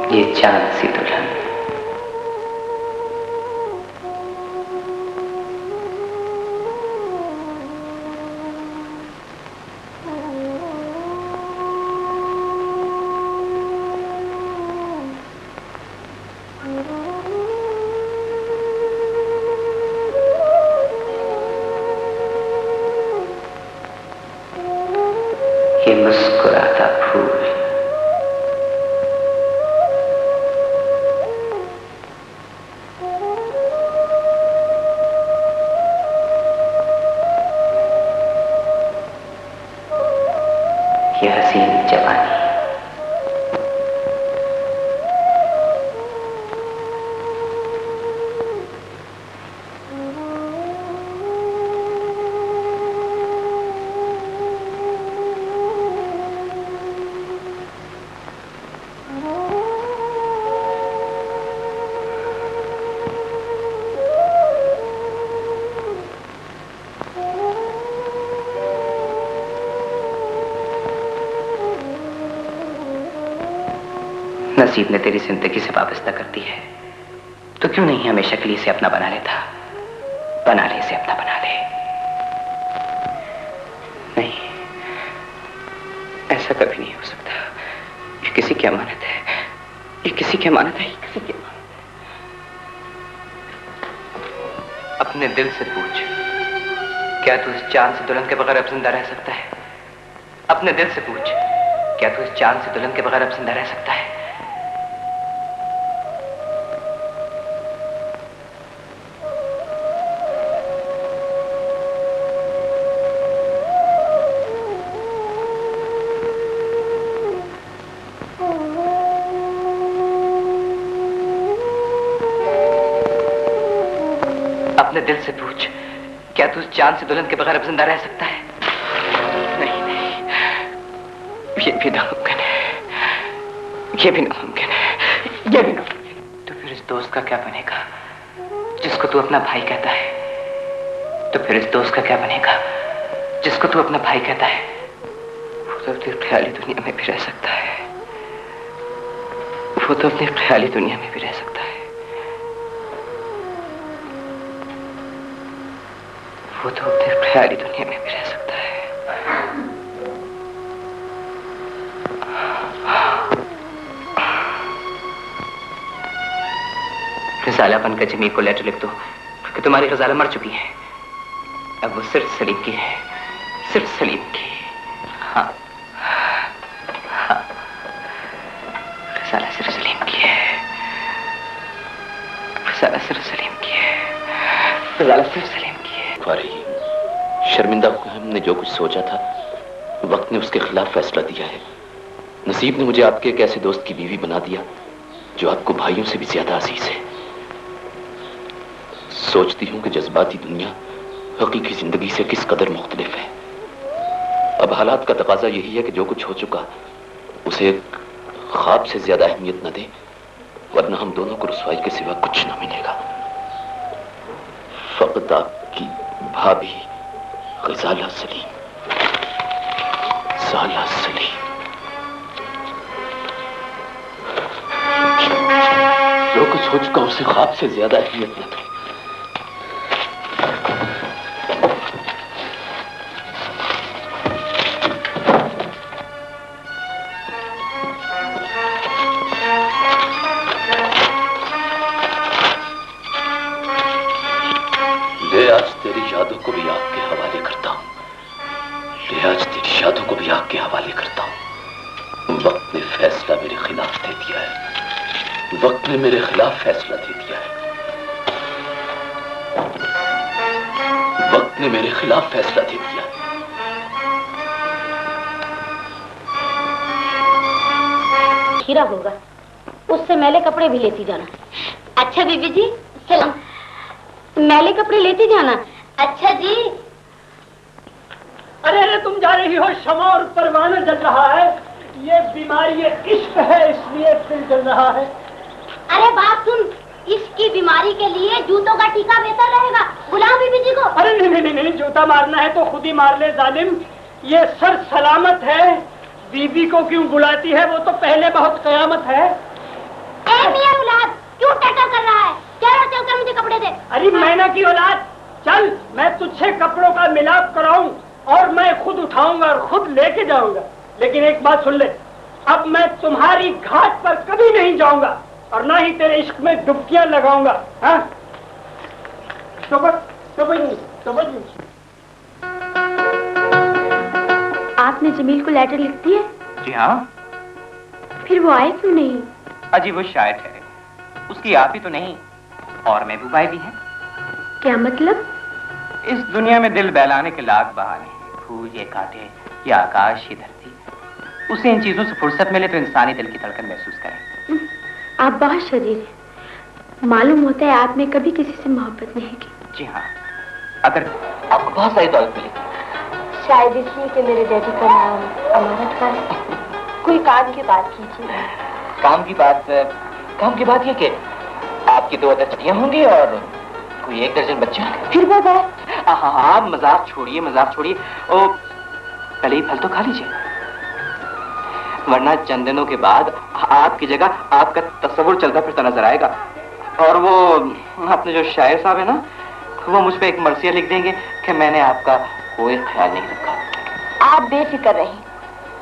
ये चांद सी दुल्हन, ये मुस्कुराता फूल, ये हसीन जवानी, नसीब ने तेरी जिंदगी से वाबस्ता कर दी है, तो क्यों नहीं हमेशा के लिए इसे अपना बना लेता? बना ले इसे, अपना बना ले। नहीं, ऐसा कभी नहीं हो सकता। ये किसी की अमानत है, ये किसी की अमानत है, किसी की अमानत। अपने दिल से पूछ, क्या तू इस चांद से दुल्हन के बगैर अब जिंदा रह सकता है? अपने दिल से पूछ, क्या तू इस चांद से दुल्हन के बगैर अब जिंदा रह सकता है? अपने दिल से पूछ, क्या तू इस चांद से दुल्हन के बगैर अब जिंदा रह सकता है? नहीं नहीं, ये भी नामुमकिन है, ये भी नामुमकिन है, ये भी नामुमकिन। तो फिर इस दोस्त का क्या बनेगा जिसको तू अपना भाई कहता है? तो फिर इस दोस्त का क्या बनेगा जिसको तू अपना भाई कहता है? वो तो अपनी ख्याली दुनिया में भी रह सकता है, वो तो अपनी ख्याली दुनिया में भी रह सकता है, वो तो अपनी ख्याली दुनिया में भी रह सकता है। गजाला बनकर जमीर को लेटर लिख दो कि तुम्हारी गजाला मर चुकी है, अब वो सिर्फ सलीम की है, सिर्फ सलीम की। हाँ हाँ, गजाला सिर्फ सलीम की है, गजाला सिर्फ सलीम की है, गजाला सिर्फ सलीम की है। फारही, शर्मिंदा होकर हमने जो कुछ सोचा था, वक्त ने उसके खिलाफ फैसला दिया है। नसीब ने मुझे आपके एक ऐसे दोस्त की बीवी बना दिया जो आपको भाइयों से भी ज्यादा अजीज है। सोचती हूं कि जज्बाती दुनिया हकीकी जिंदगी से किस कदर मुख्तलिफ है। अब हालात का तकाजा यही है कि जो कुछ हो चुका उसे एक ख्वाब से ज्यादा अहमियत न दे, वरना हम दोनों को रुसवाई के सिवा कुछ न मिलेगा। फकत आपकी भाभी गजाला सलीम, साला सलीम। जो कुछ हो चुका उसे ख्वाब से ज्यादा अहमियत न दे। आज तेरी यादों को भी आग के हवाले करता हूं, आज तेरी यादों को भी आग के हवाले करता हूं। वक्त ने फैसला मेरे खिलाफ दे दिया है, वक्त ने मेरे खिलाफ फैसला दे दिया है, वक्त ने मेरे खिलाफ फैसला दे दिया है। हीरा होगा, उससे मैले कपड़े भी लेती जाना। अच्छा बीबी जी, सलाम। मैले कपड़े लेती जाना। अच्छा जी। अरे अरे, तुम जा रही हो, शमा और परवाना जल रहा है। ये बीमारी इश्क है, इसलिए दिल जल रहा है। अरे बात सुन, इश्क की बीमारी के लिए जूतों का टीका बेहतर रहेगा। बुलाओ बीबी जी को। अरे नहीं नहीं नहीं, जूता मारना है तो खुद ही मार ले जालिम, ये सर सलामत है। बीबी को क्यों बुलाती है, वो तो पहले बहुत कयामत है। ए मियां औलाद, क्यों टटर कर रहा है? चल मुझे कपड़े दे। अरे मैना की औलाद, चल मैं तुझसे कपड़ों का मिलाप कराऊं और मैं खुद उठाऊंगा और खुद लेके जाऊंगा। लेकिन एक बात सुन ले, अब मैं तुम्हारी घाट पर कभी नहीं जाऊंगा और ना ही तेरे इश्क में डुबकियां लगाऊंगा। हाँ, आपने जमील को लेटर लिख दी है? जी हाँ। फिर वो आए क्यों नहीं? अजी वो शायद है, उसकी आप ही तो नहीं और महबूबाई भी हैं। क्या मतलब? इस दुनिया में दिल बहलाने के लाख बहाने, फूल ये कांटे, ये आकाश, ये धरती। उसे इन चीजों से फुर्सत मिले तो इंसानी दिल की धड़कन महसूस करें। आप बहुत शरीर हैं। मालूम होता है आपने कभी किसी से मोहब्बत नहीं की। जी हाँ, अगर आपको बहुत सारी दौलत मिलेगी। शायद इसलिए कि मेरे डैडी का नाम अमानत खान है। कोई काम की बात कीजिए। काम की बात ये कि आपकी 2 दर्जनियां होंगी और कोई 1 दर्जन बच्चे होंगे। फिर वो बात? हाँ, मजाक छोड़िए। ओ, पहले ही फल तो खा लीजिए, वरना चंद दिनों के बाद आपकी जगह आपका तस्वुर चलता फिरता नजर आएगा। और वो अपने जो शायर साहब है ना, वो मुझ पे एक मर्सिया लिख देंगे कि मैंने आपका कोई ख्याल नहीं रखा। आप बेफिक्र रहिए,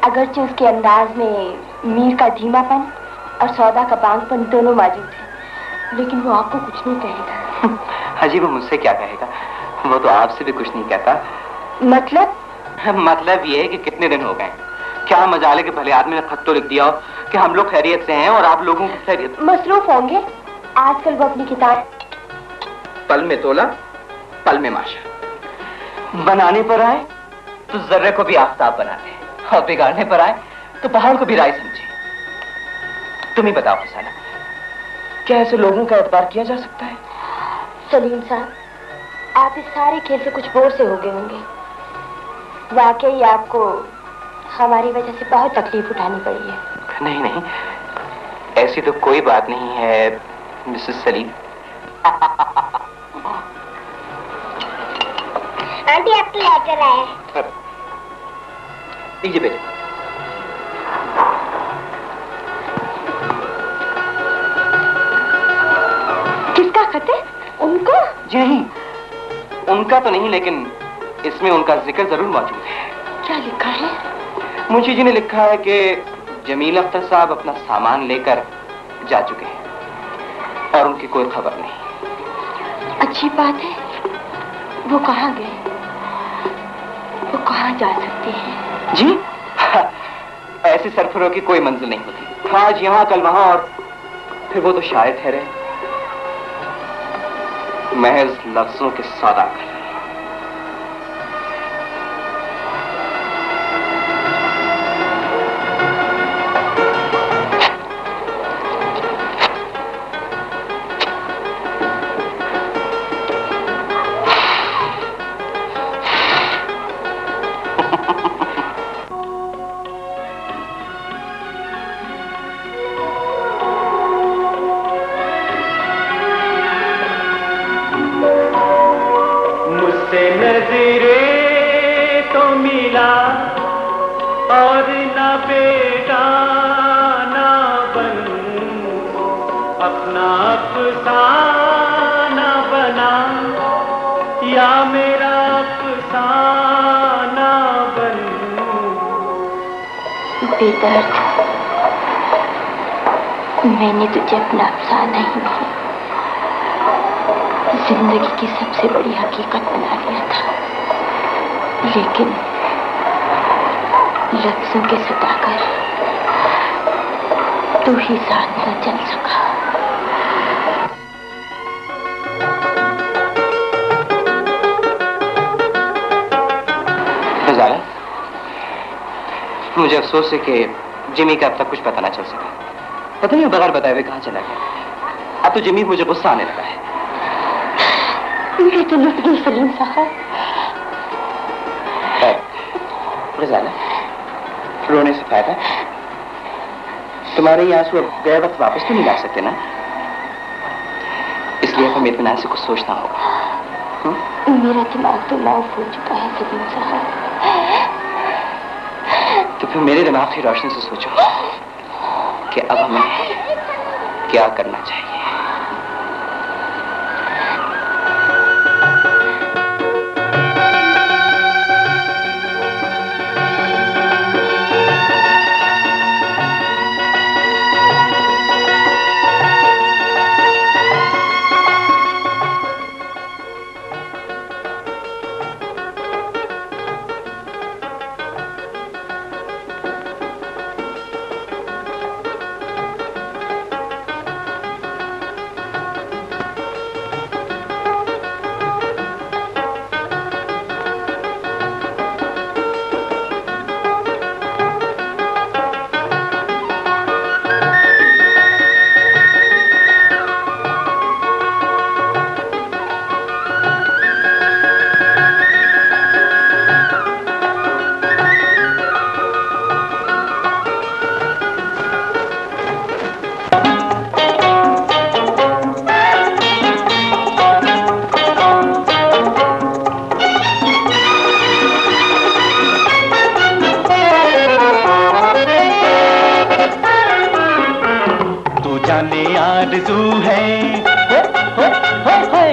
अगरचे उसके अंदाज में मीर का धीमापन और सौदा का बांगपन दोनों मौजूद है, लेकिन वो आपको कुछ नहीं कहेगा। हाजी वो मुझसे क्या कहेगा, वो तो आपसे भी कुछ नहीं कहता। मतलब ये है कि कितने दिन हो गए, क्या मजाल है कि भले आदमी ने खत तो लिख दिया हो कि हम लोग खैरियत से हैं और आप लोगों की खैरियत। मसरूफ होंगे, आजकल वो अपनी किताब पल में तोला पल में माशा। बनाने पर आए तो जर्रे को भी आफताब बना दे, और बिगाड़ने पर आए तो पहाड़ को भी राय समझे। तुम ही बताओ फसाना, क्या ऐसे लोगों का एतबार किया जा सकता है? सलीम साहब, आप इस सारे खेल से कुछ बोर से हो गए होंगे। वाकई आपको हमारी वजह से बहुत तकलीफ उठानी पड़ी है। नहीं नहीं, ऐसी तो कोई बात नहीं है मिसेस सलीम। आंटी आपके लेटर आए। लीजिए बेटे। किसका खत है? उनको? जी नहीं, उनका तो नहीं, लेकिन इसमें उनका जिक्र जरूर मौजूद है। क्या लिखा है? मुंशी जी ने लिखा है कि जमील अख्तर साहब अपना सामान लेकर जा चुके हैं और उनकी कोई खबर नहीं। अच्छी बात है। वो कहाँ गए? वो कहाँ जा सकते हैं? जी ऐसे सरफरों की कोई मंजिल नहीं होती, आज यहाँ कल वहां और फिर वो तो शायद ठहरे महज लफ्जों के सौदागर। और ना बेटा ना बन अपना अफसाना बना, या मेरा अफसाना बन। बेदर्द, मैंने तुझे अपना अफसाना ही नहीं, जिंदगी की सबसे बड़ी हकीकत बना लिया था, लेकिन लफ्जों के सताकर तू ही साथ न चल सका। रज़ाला, मुझे अफसोस है कि जिमी का अब तक कुछ पता ना चल सका। पता नहीं बगैर बताए हुए कहाँ चला गया। अब तो जिमी मुझे गुस्सा आने लगा है। मैं तो लुट गई सलीम साहब। रज़ाला, रोने से फायदा, तुम्हारे ये आंसू अब गए वक्त वापस तो नहीं ला सकते ना, इसलिए हमें इत्मीनान से कुछ सोचना होगा। मेरा दिमाग तो लॉक हो चुका है सलीम साहब। तो फिर मेरे दिमाग की रोशनी से सोचो कि अब हमें क्या करना चाहिए। जाने आरज़ू है,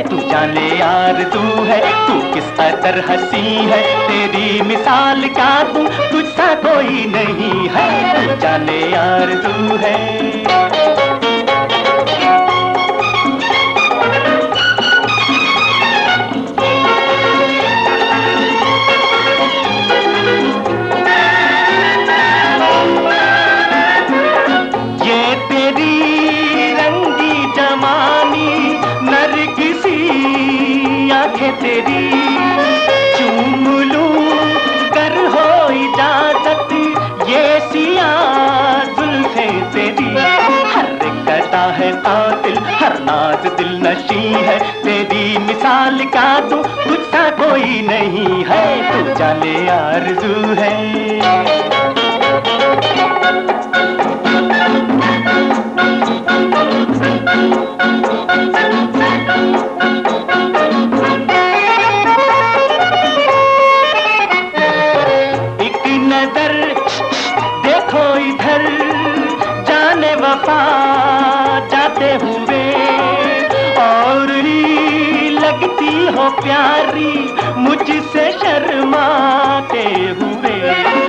तू जाने आरज़ू है, तू किस कदर हंसी है, तेरी मिसाल का तू तुझसा कोई नहीं है, तू जाने आरज़ू है। तेरी चूम लूं कर हो इजाजत, ये सिया जुल्फे तेरी, हर कदा है कातिल, हर नाज दिल नशी है, तेरी मिसाल का तू तुझसा कोई नहीं है, तू जाने आरज़ू है। जाते हुए और ही लगती हो प्यारी, मुझसे शर्माते हुए,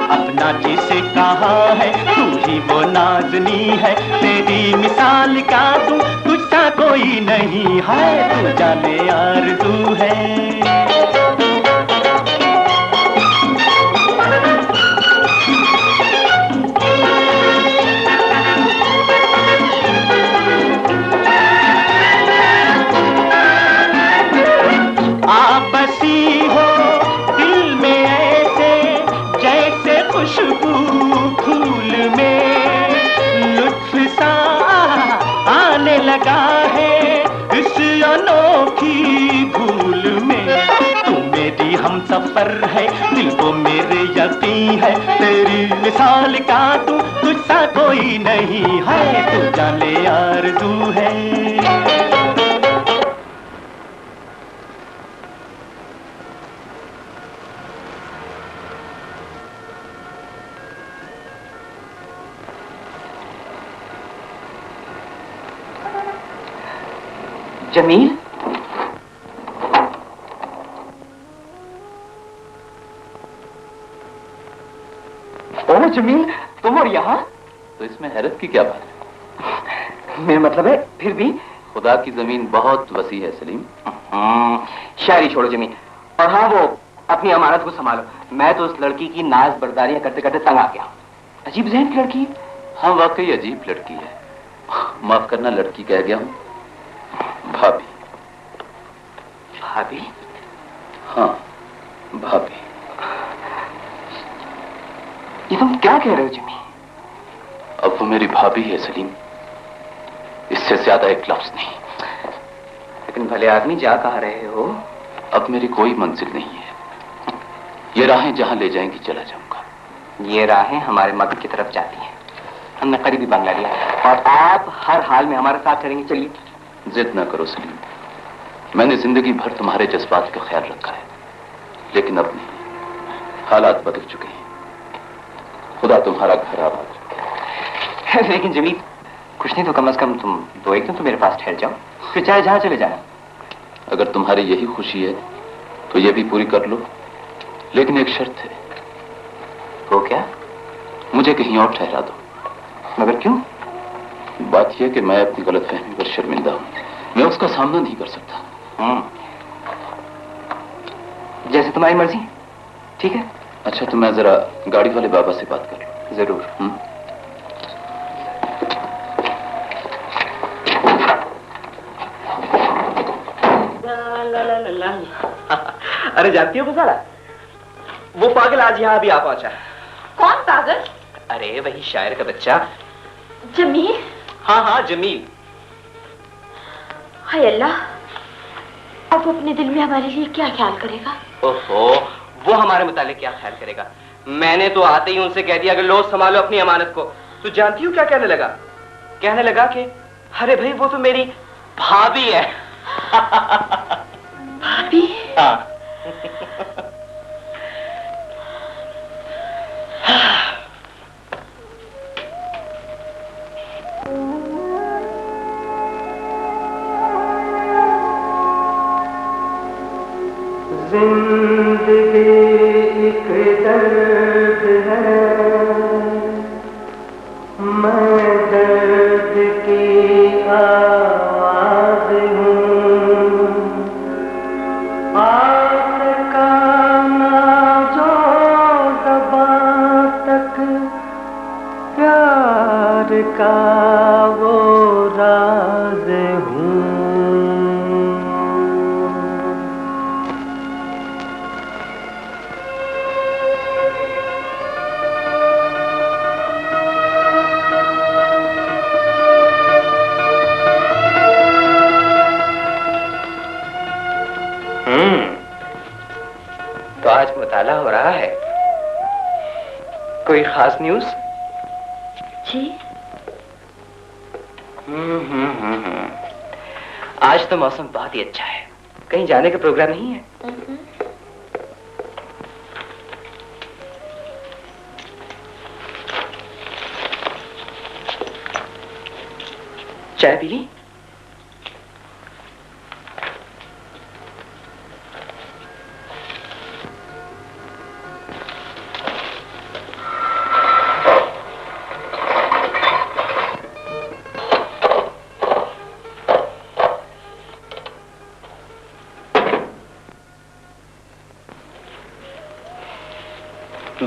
अपना जिसे कहा है तू ही वो नाज़नी है, तेरी मिसाल का तू तुझसा कोई नहीं है, तू जाने आरज़ू है। खुशबू फूल में लुत्फ सा आने लगा है, इस अनोखी भूल में, तू मेरी हम सफर है, दिल को मेरे यकीन है, तेरी मिसाल का तू तुझसा कोई नहीं है, तू जाने आरज़ू है। जमील, ओ जमील, तुम और यहाँ? तो इसमें हैरत की क्या बात है? मेरा मतलब है फिर भी खुदा की जमीन बहुत वसी है सलीम। शायरी छोड़ो जमील, और हाँ वो अपनी अमानत को संभालो। मैं तो उस लड़की की नाज बर्दारियां करते करते तंग आ गया। अजीब ज़हन की लड़की। हाँ वाकई अजीब लड़की है। माफ करना लड़की कह गया हूँ, भाभी। भाभी? हाँ भाभी। ये तुम क्या कह रहे हो जमी? अब वो मेरी भाभी है सलीम, इससे ज्यादा एक लफ्ज नहीं। लेकिन भले आदमी जा कहाँ रहे हो? अब मेरी कोई मंजिल नहीं है, ये राहें जहां ले जाएंगी चला जाऊंगा। ये राहें हमारे मकसद की तरफ जाती हैं। हमने करीबी बंगला लिया और आप हर हाल में हमारे साथ चलेंगे। चलिए। जिद ना करो सलीम, मैंने जिंदगी भर तुम्हारे जज्बात का ख्याल रखा है, लेकिन अब नहीं, हालात बदल चुके हैं। खुदा तुम्हारा घर आबाद रखे। लेकिन जमील, कुछ नहीं तो कम से कम तुम 2-1 दिन तो मेरे पास ठहर जाओ, फिर चाहे जहां चले जाना। अगर तुम्हारी यही खुशी है तो ये भी पूरी कर लो, लेकिन एक शर्त है। वो क्या? मुझे कहीं और ठहरा दो। मगर क्यों? बात यह कि मैं अपनी गलतफहमी पर शर्मिंदा हूं, मैं उसका सामना नहीं कर सकता। जैसे तुम्हारी मर्जी। ठीक है। अच्छा तो मैं जरा गाड़ी वाले बाबा से बात कर लूं। जरूर। अरे जानती हो गुजारा, वो पागल आज यहाँ अभी आ पहुंचा। कौन पागल? अरे वही शायर का बच्चा जमील। हाँ जमील। हाय अल्लाह, अब वो अपने दिल में हमारे लिए क्या ख्याल करेगा? ओहो, वो हमारे मुतालिक क्या ख्याल करेगा? मैंने तो आते ही उनसे कह दिया कि लो संभालो अपनी अमानत को। तो जानती हो क्या कहने लगा? कहने लगा कि अरे भाई वो तो मेरी भाभी है। भाभी? हाँ। जिंदगी एक दर्द है, मैं दर्द की आवाज हूँ। आसका ना जो ज़बां तक प्यार का वो राज हूँ। तो आज मुताला हो रहा है। कोई खास न्यूज़? जी। आज तो मौसम बहुत ही अच्छा है। कहीं जाने का प्रोग्राम नहीं है? चाय पी ली?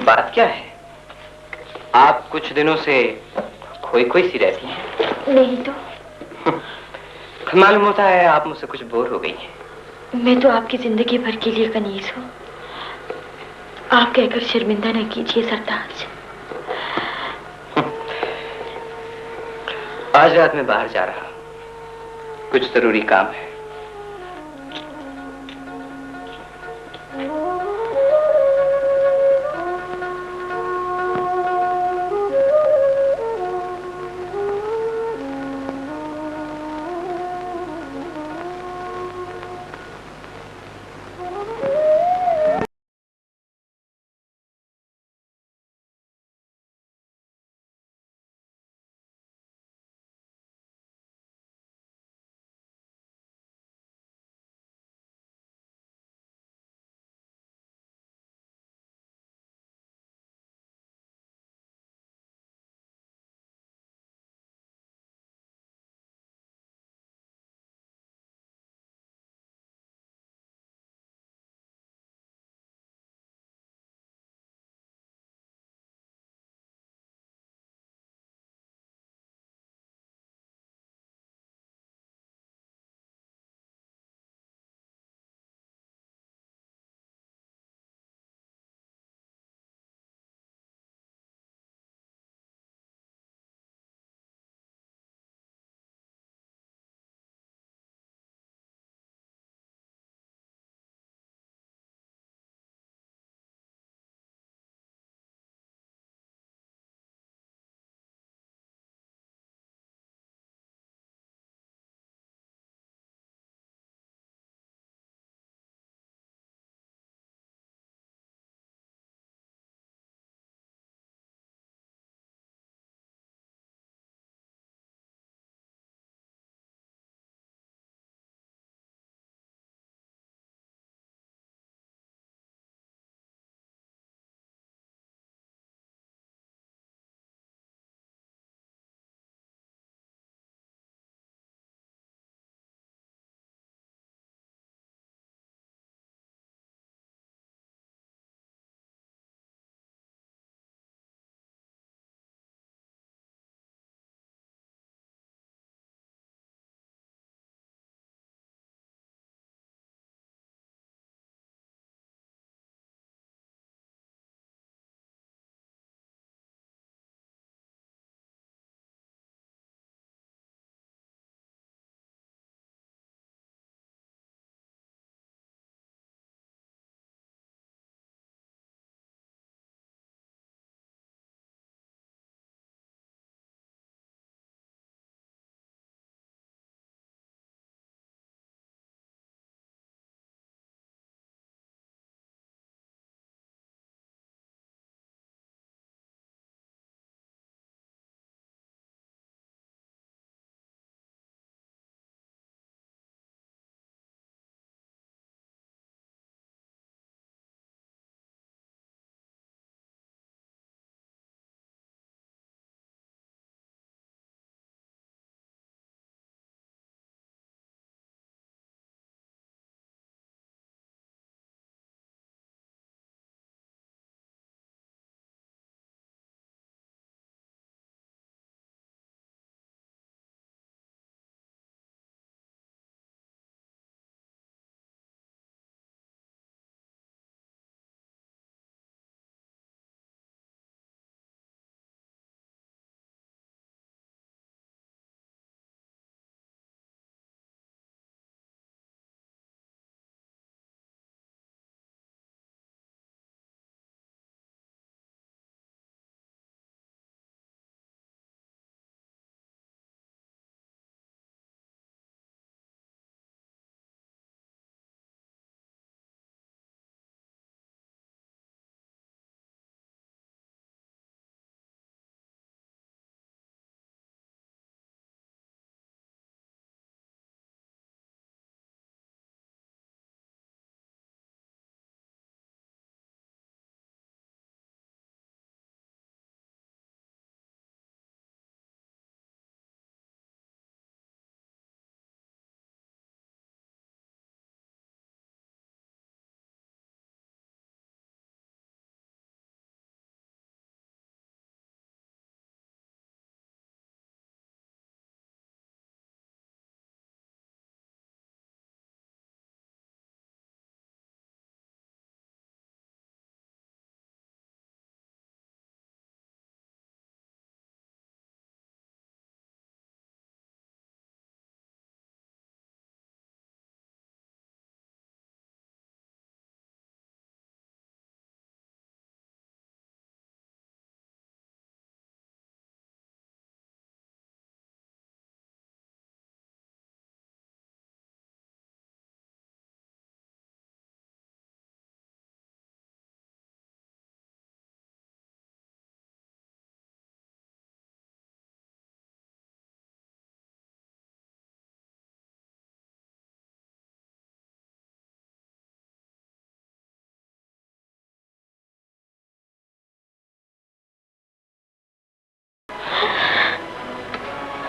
बात क्या है? आप कुछ दिनों से खोई खोई सी रहती हैं। नहीं तो। मालूम होता है आप मुझसे कुछ बोर हो गई हैं। मैं तो आपकी जिंदगी भर के लिए कनीज हूँ। आप कहकर शर्मिंदा न कीजिए सरताज। आज रात मैं बाहर जा रहा हूँ, कुछ जरूरी काम है।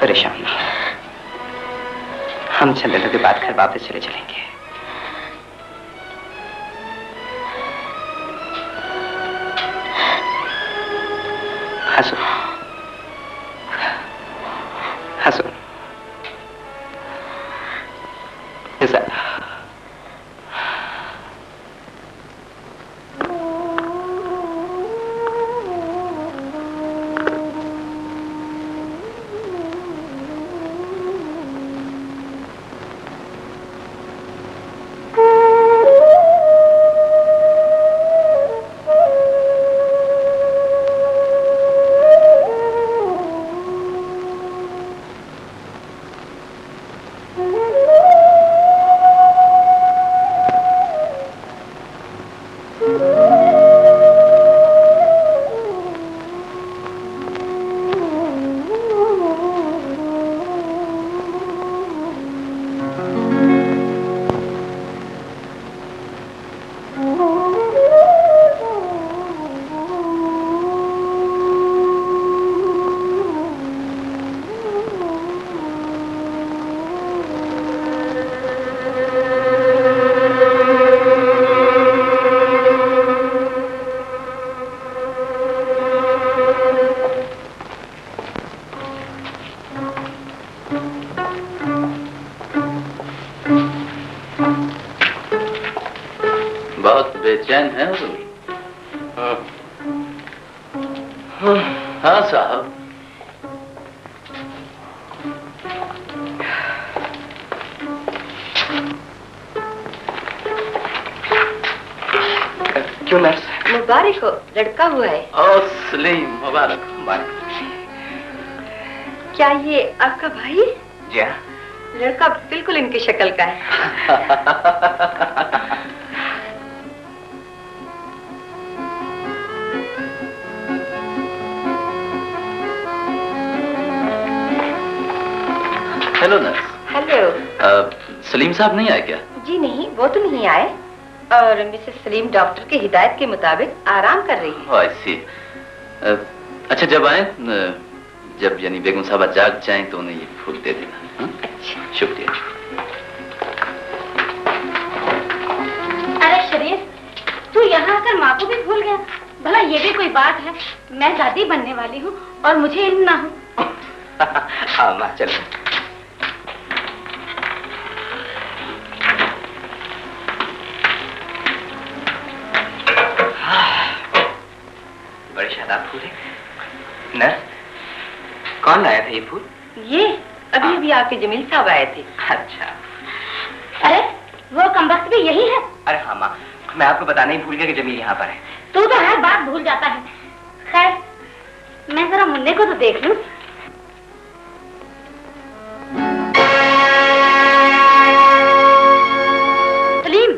परेशान ना हो, हम चंद दिनों के बाद घर वापस चले चलेंगे। हंसो हंसो। ऐसा बेचैन है हुजूर? हाँ साहब। क्यों नर्स? मुबारक हो, लड़का हुआ है। और सलीम, मुबारक मुबारक। क्या ये आपका भाई? जी हाँ। लड़का बिल्कुल इनकी शक्ल का है। Hello nurse. हेलो। सलीम साहब नहीं आए क्या? जी नहीं, वो तो नहीं आए, और मिसेस सलीम डॉक्टर की हिदायत के मुताबिक आराम कर रही है। I see। अच्छा, जब आए, जब यानी बेगम साहबा जाग जाएं तो उन्हें ये फूल दे देना। अच्छा। शुक्रिया। अरे शरीफ, तू यहाँ आकर माँ को भी भूल गया। भला ये भी कोई बात है? मैं दादी बनने वाली हूँ और मुझे इल्म ना हो। हाँ माँ, चलो। बड़े शादाब फूल है। नर्स, कौन लाया था ये फूल? ये अभी अभी आके जमील साहब आए थे। अच्छा। अरे वो कमबख्त भी यही है? अरे हाँ माँ, मैं आपको बताना ही भूल गया कि जमील यहाँ पर है। तू तो हर बात भूल जाता है। खैर, मैं जरा मुन्ने को तो देख लूं। सलीम।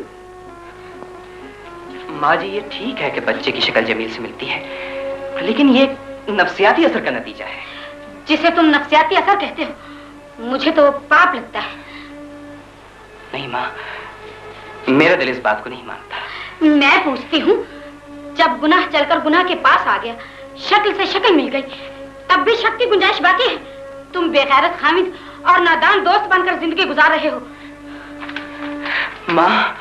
माँ जी, ये ठीक है कि बच्चे की शक्ल जमील से मिलती है, लेकिन ये नफ्सियाती असर का नतीजा है। जिसे तुम नफ्सियाती असर कहते हो, मुझे तो पाप लगता है। नहीं माँ, मेरा दिल इस बात को नहीं मानता। मैं पूछती हूँ, जब गुनाह चलकर गुनाह के पास आ गया, शक्ल से शक्ल मिल गई, तब भी शक की गुंजाइश बाकी है। तुम बेगैरत हामिद और नादान दोस्त बनकर जिंदगी गुजार रहे हो। माँ,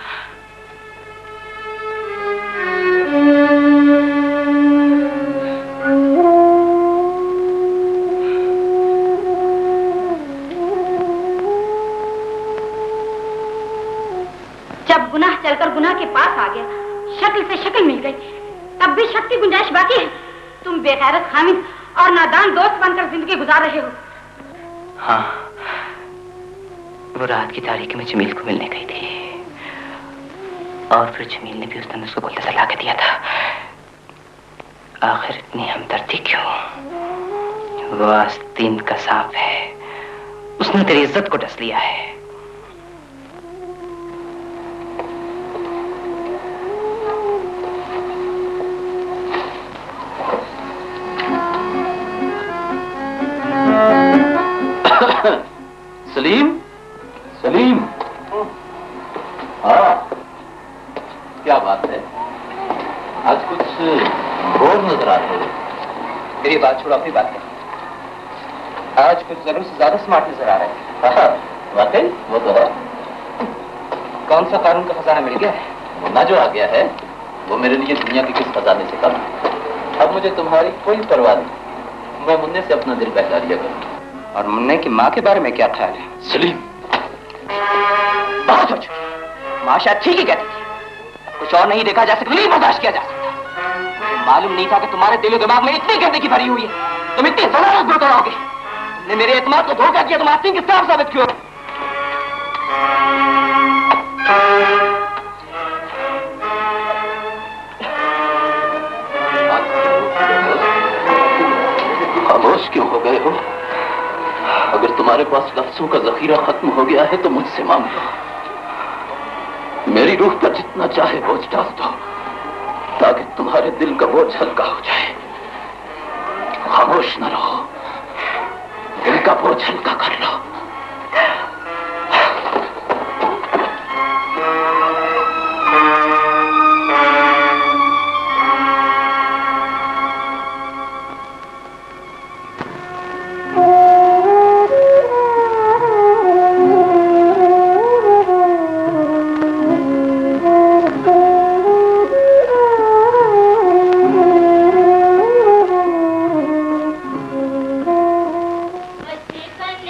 जब गुनाह चलकर गुनाह के पास आ गया, शक्ल से शक्ल मिल गई, तब भी शक की गुंजाइश बाकी है। तुम बेगैरत हामिद और नादान दोस्त बनकर जिंदगी गुजार रहे हो। हाँ, वो रात की तारीख में जमील को मिलने गई थी, और फिर जमील ने भी उस दिन उसको बोलते सलाह के दिया था। आखिर इतनी हमदर्दी क्यों? वो आस्तीन का सांप है, उसने तेरी इज्जत को डस लिया है। सलीम, सलीम। हाँ, क्या बात है? आज कुछ बोर नजर आते हो। मेरी बात छोड़ो, अपनी बात करो। आज कुछ जरूर से ज्यादा स्मार्ट नजर आ रहे हैं। हाँ, वाकई वो तो है। कौन सा कानून का खजाना मिल गया है? मुन्ना जो आ गया है वो मेरे लिए दुनिया के किस खजाने से कम है। अब मुझे तुम्हारी कोई परवाह नहीं, मैं मुन्ने से अपना दिल बहला लिया करूँ। और मुन्ने की माँ के बारे में क्या ख्याल है? सलीम, बहुत हो चुका। माँ शायद ठीक ही कहती थी, कुछ और नहीं देखा जा सकता, नहीं बर्दाश्त किया जा सकता। मालूम नहीं था कि तुम्हारे दिलो दिमाग में इतनी गंदगी भरी हुई है, तुम इतनी जलालत बरतोगे। तुमने मेरे एतमाद को धोखा किया, तुम आस्तीन के साफ साबित क्यों? खामोश क्यों हो गए हो? अगर तुम्हारे पास लफ्जों का जखीरा खत्म हो गया है तो मुझसे मांग लो। मेरी रूह पर जितना चाहे बोझ डाल दो ताकि तुम्हारे दिल का बोझ हल्का हो जाए। खामोश न रहो, दिल का बोझ हल्का कर लो। बचपन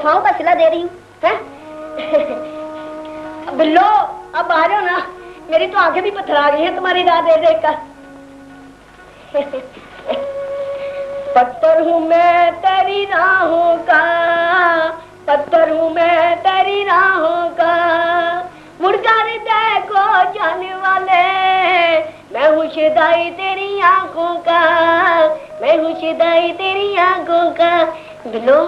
वफाओं का सिला दे रही हूँ। बिल्लो अब आ जाओ ना, मेरी तो आंखें भी पथरा गई हैं तुम्हारी राह देख देख कर। पत्थर हूँ मैं तेरी राहों का, पत्थर हूँ मैं तेरी राहों का, मुड़कर देखो जाने वाले, मैं हूँ शुदाई तेरी आंखों का, मैं हूँ शुदाई तेरी आंखों का। बिल्लो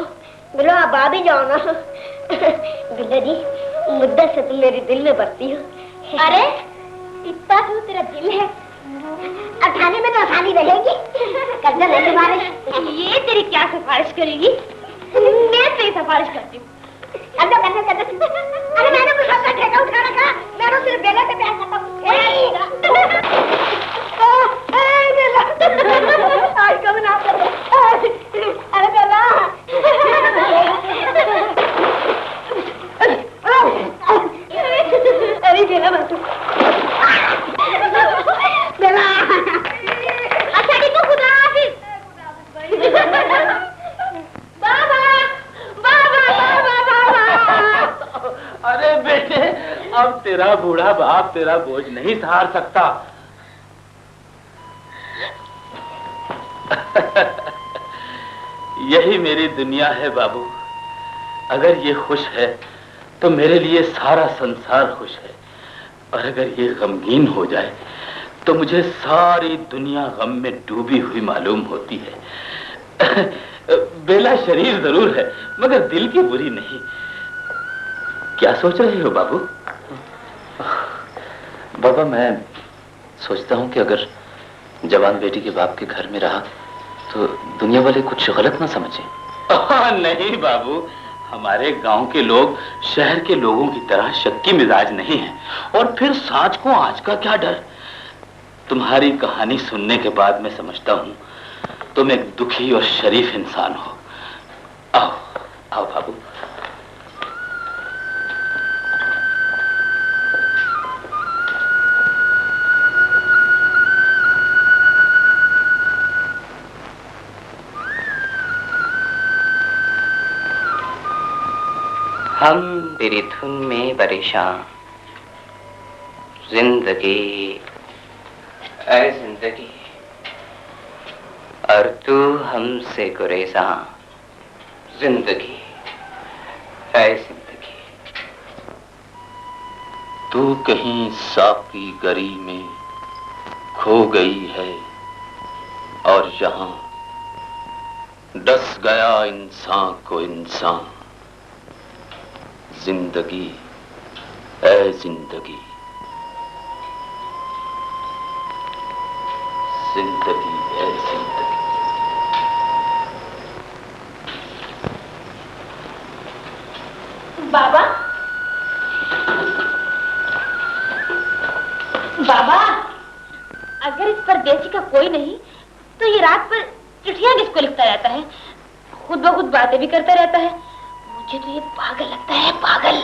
बिल्लो आप आ भी जाओ ना। बिल्लो जी मुद्दत से तुम मेरे दिल में बसती हो। अरे इतना तो तेरा दिल है, अब खाने में तो आसानी रहेगी। कर्जा ले सिफारिश, ये तेरी क्या सिफारिश करेगी? मैं तेरी सिफारिश करती हूँ। अरे मैंने कुछ सबका ठेका उठा रखा, मैं सिर्फ बेला से प्यार करता हूँ। आज कब ना अरे बेला अरे बेला बात बेला अच्छा ठीक है, खुदा हाफिज। बाबा बाबा बाबा बाबा। अरे बेटे, अब तेरा बूढ़ा बाप तेरा बोझ नहीं सहार सकता। यही मेरी दुनिया है बाबू। अगर ये खुश है तो मेरे लिए सारा संसार खुश है, और अगर ये गमगीन हो जाए तो मुझे सारी दुनिया गम में डूबी हुई मालूम होती है। बेला शरीर जरूर है मगर दिल की बुरी नहीं। क्या सोच रहे हो बाबू? बाबा मैं सोचता हूँ कि अगर जवान बेटी के बाप के घर में रहा तो दुनिया वाले कुछ गलत ना समझें। नहीं बाबू, हमारे गांव के लोग शहर के लोगों की तरह शक्की मिजाज नहीं हैं, और फिर सांच को आंच का क्या डर। तुम्हारी कहानी सुनने के बाद मैं समझता हूं तुम एक दुखी और शरीफ इंसान हो। आओ आओ बाबू। हम तेरी धुन में परेशान, जिंदगी ऐ जिंदगी, और तू हमसे गुरेज़ां, जिंदगी ऐ जिंदगी। तू कहीं साकी गरी में खो गई है, और यहाँ डस गया इंसान को इंसान, जिंदगी ऐ जिंदगी, जिंदगी ऐ जिंदगी। बाबा बाबा, अगर इस परदेसी का कोई नहीं तो ये रात पर चिट्ठियां किसको लिखता रहता है? खुद ब खुद बातें भी करता रहता है। मुझे तो ये पागल लगता है, पागल।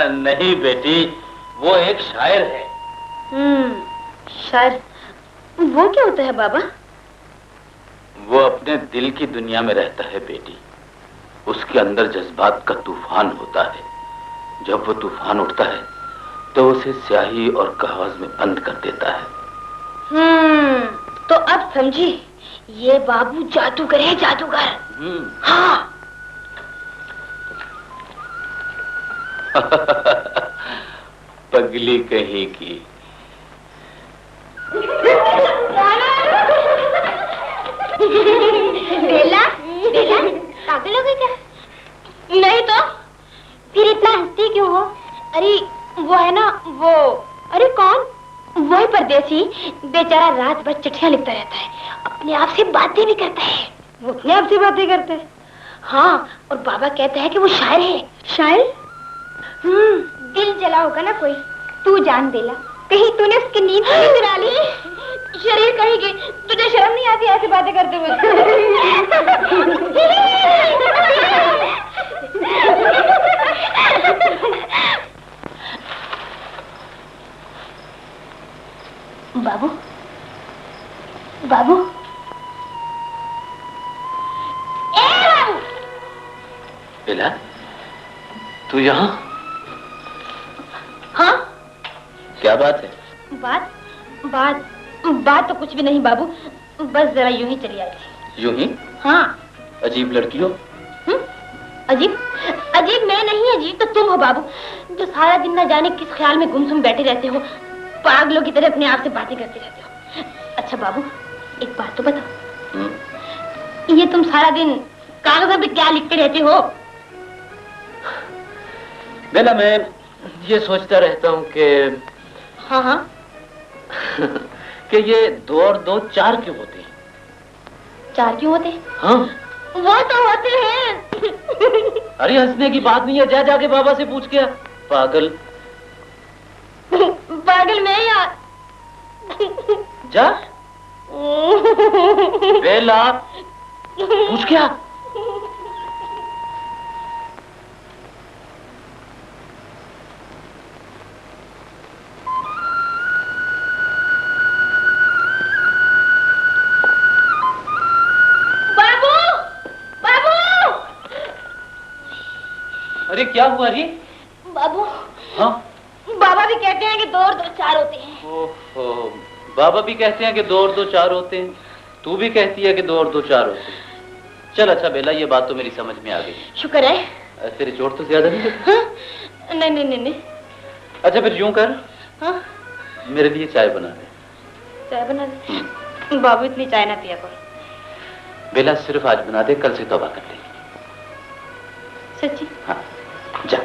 नहीं बेटी, वो एक शायर है। शायर? वो क्या होता है बाबा? वो अपने दिल की दुनिया में रहता है बेटी। उसके अंदर जज्बात का तूफान होता है। जब वो तूफान उठता है तो उसे स्याही और कागज में बंद कर देता है। तो अब समझी, ये बाबू जादूगर है, जादूगर। हाँ। पगली कहीं की। बेला, बेला, पागल हो गई क्या? नहीं तो फिर इतना हंसती क्यों हो? अरे वो है ना, वो, अरे कौन? वही परदेसी, बेचारा रात भर चिट्ठियां लिखता रहता है, अपने आप से बातें भी करता है। वो अपने आप से बातें करता है? हाँ, और बाबा कहता है कि वो शायर है। शायर? दिल जला होगा ना कोई। तू जान बेला, कहीं तूने उसकी नींद तो नहीं चुरा ली? शरीर कहीं की, तुझे शर्म नहीं आती ऐसी बातें करते हुए? बाबू, बाबू, बेला, तू यहाँ? हाँ? क्या बात है? बात बात बात तो कुछ भी नहीं बाबू, बस जरा यूं ही चली आई थी। यूं ही? हाँ। अजीब लड़की हो। अजीब? अजीब मैं नहीं, अजीब तो तुम हो बाबू, जो सारा दिन न जाने किस ख्याल में गुमसुम बैठे रहते हो, पागलों की तरह अपने आप से बातें करते रहते हो। अच्छा बाबू, एक बात तो बताओ, ये तुम सारा दिन कागजों पे क्या लिखते रहते हो? बेला, मैं ये सोचता रहता हूँ कि हाँ कि ये 2 और 2 4 क्यों होते हैं? 4 क्यों होते हैं? हाँ, वो तो होते हैं। अरे हंसने की बात नहीं है, जा जाके बाबा से पूछ के आ। पागल। पागल मैं यार। जा। बेला, पूछ के आ। अरे क्या हुआ रे? बाबू। हाँ? बाबा भी कहते हैं कि 2 और 2 4 होते हैं। ओहो, बाबा भी कहते हैं कि 2 और 2 4 होते हैं, तू भी कहती है कि 2 और 2 4 होते हैं। चल अच्छा बेला, ये बात तो मेरी समझ में आ गई। शुक्र है। तेरे चोट तो ज्यादा नहीं? हाँ? नहीं। अच्छा फिर यूं कर, हाँ? मेरे लिए चाय बना दे। चाय बना दे? बाबू इतनी चाय ना पिया करो। बेला सिर्फ आज बना दे, कल से तौबा कर ले। सच्ची? हाँ जा।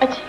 अच्छा।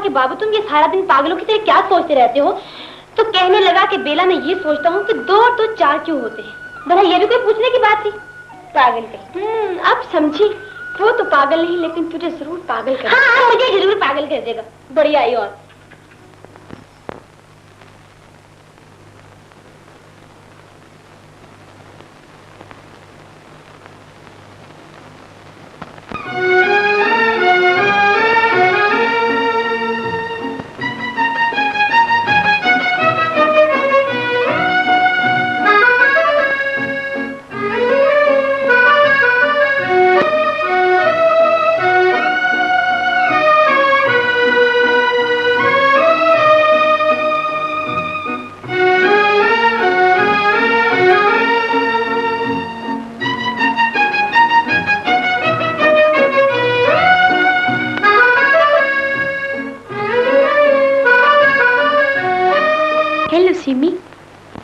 कि बाबू तुम ये सारा दिन पागलों की तरह क्या सोचते रहते हो, तो कहने लगा कि बेला मैं ये सोचता हूँ कि 2 और 2 4 क्यों होते हैं। भला ये भी कोई पूछने की बात थी? पागल कहीं। अब समझी, वो तो पागल नहीं लेकिन तुझे जरूर पागल कर। हाँ, मुझे जरूर पागल कर देगा। बढ़िया आई। और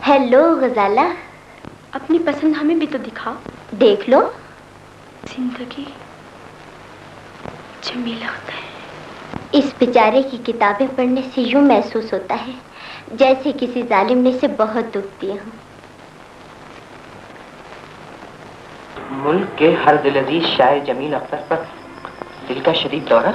हेलो गजाला, अपनी पसंद हमें भी तो दिखाओ। देख लो। जिंदगी जमीला होता है। इस बेचारे की किताबें पढ़ने से यूं महसूस होता है जैसे किसी जालिम ने से बहुत दुख दिया हूं। मुल्क के हर दिल अजीज शायर जमील अख्तर पर दिल का शदीद दौरा।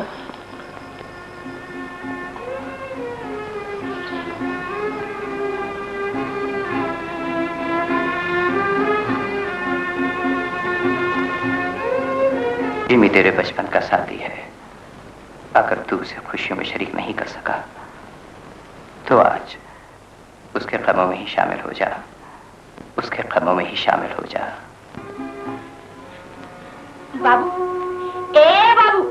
जिमी तेरे बचपन का साथी है, अगर तू उसे खुशियों में शरीक नहीं कर सका तो आज उसके क़दमों में ही शामिल हो जा, उसके क़दमों में ही शामिल हो जा। बाबू, ए बाबू,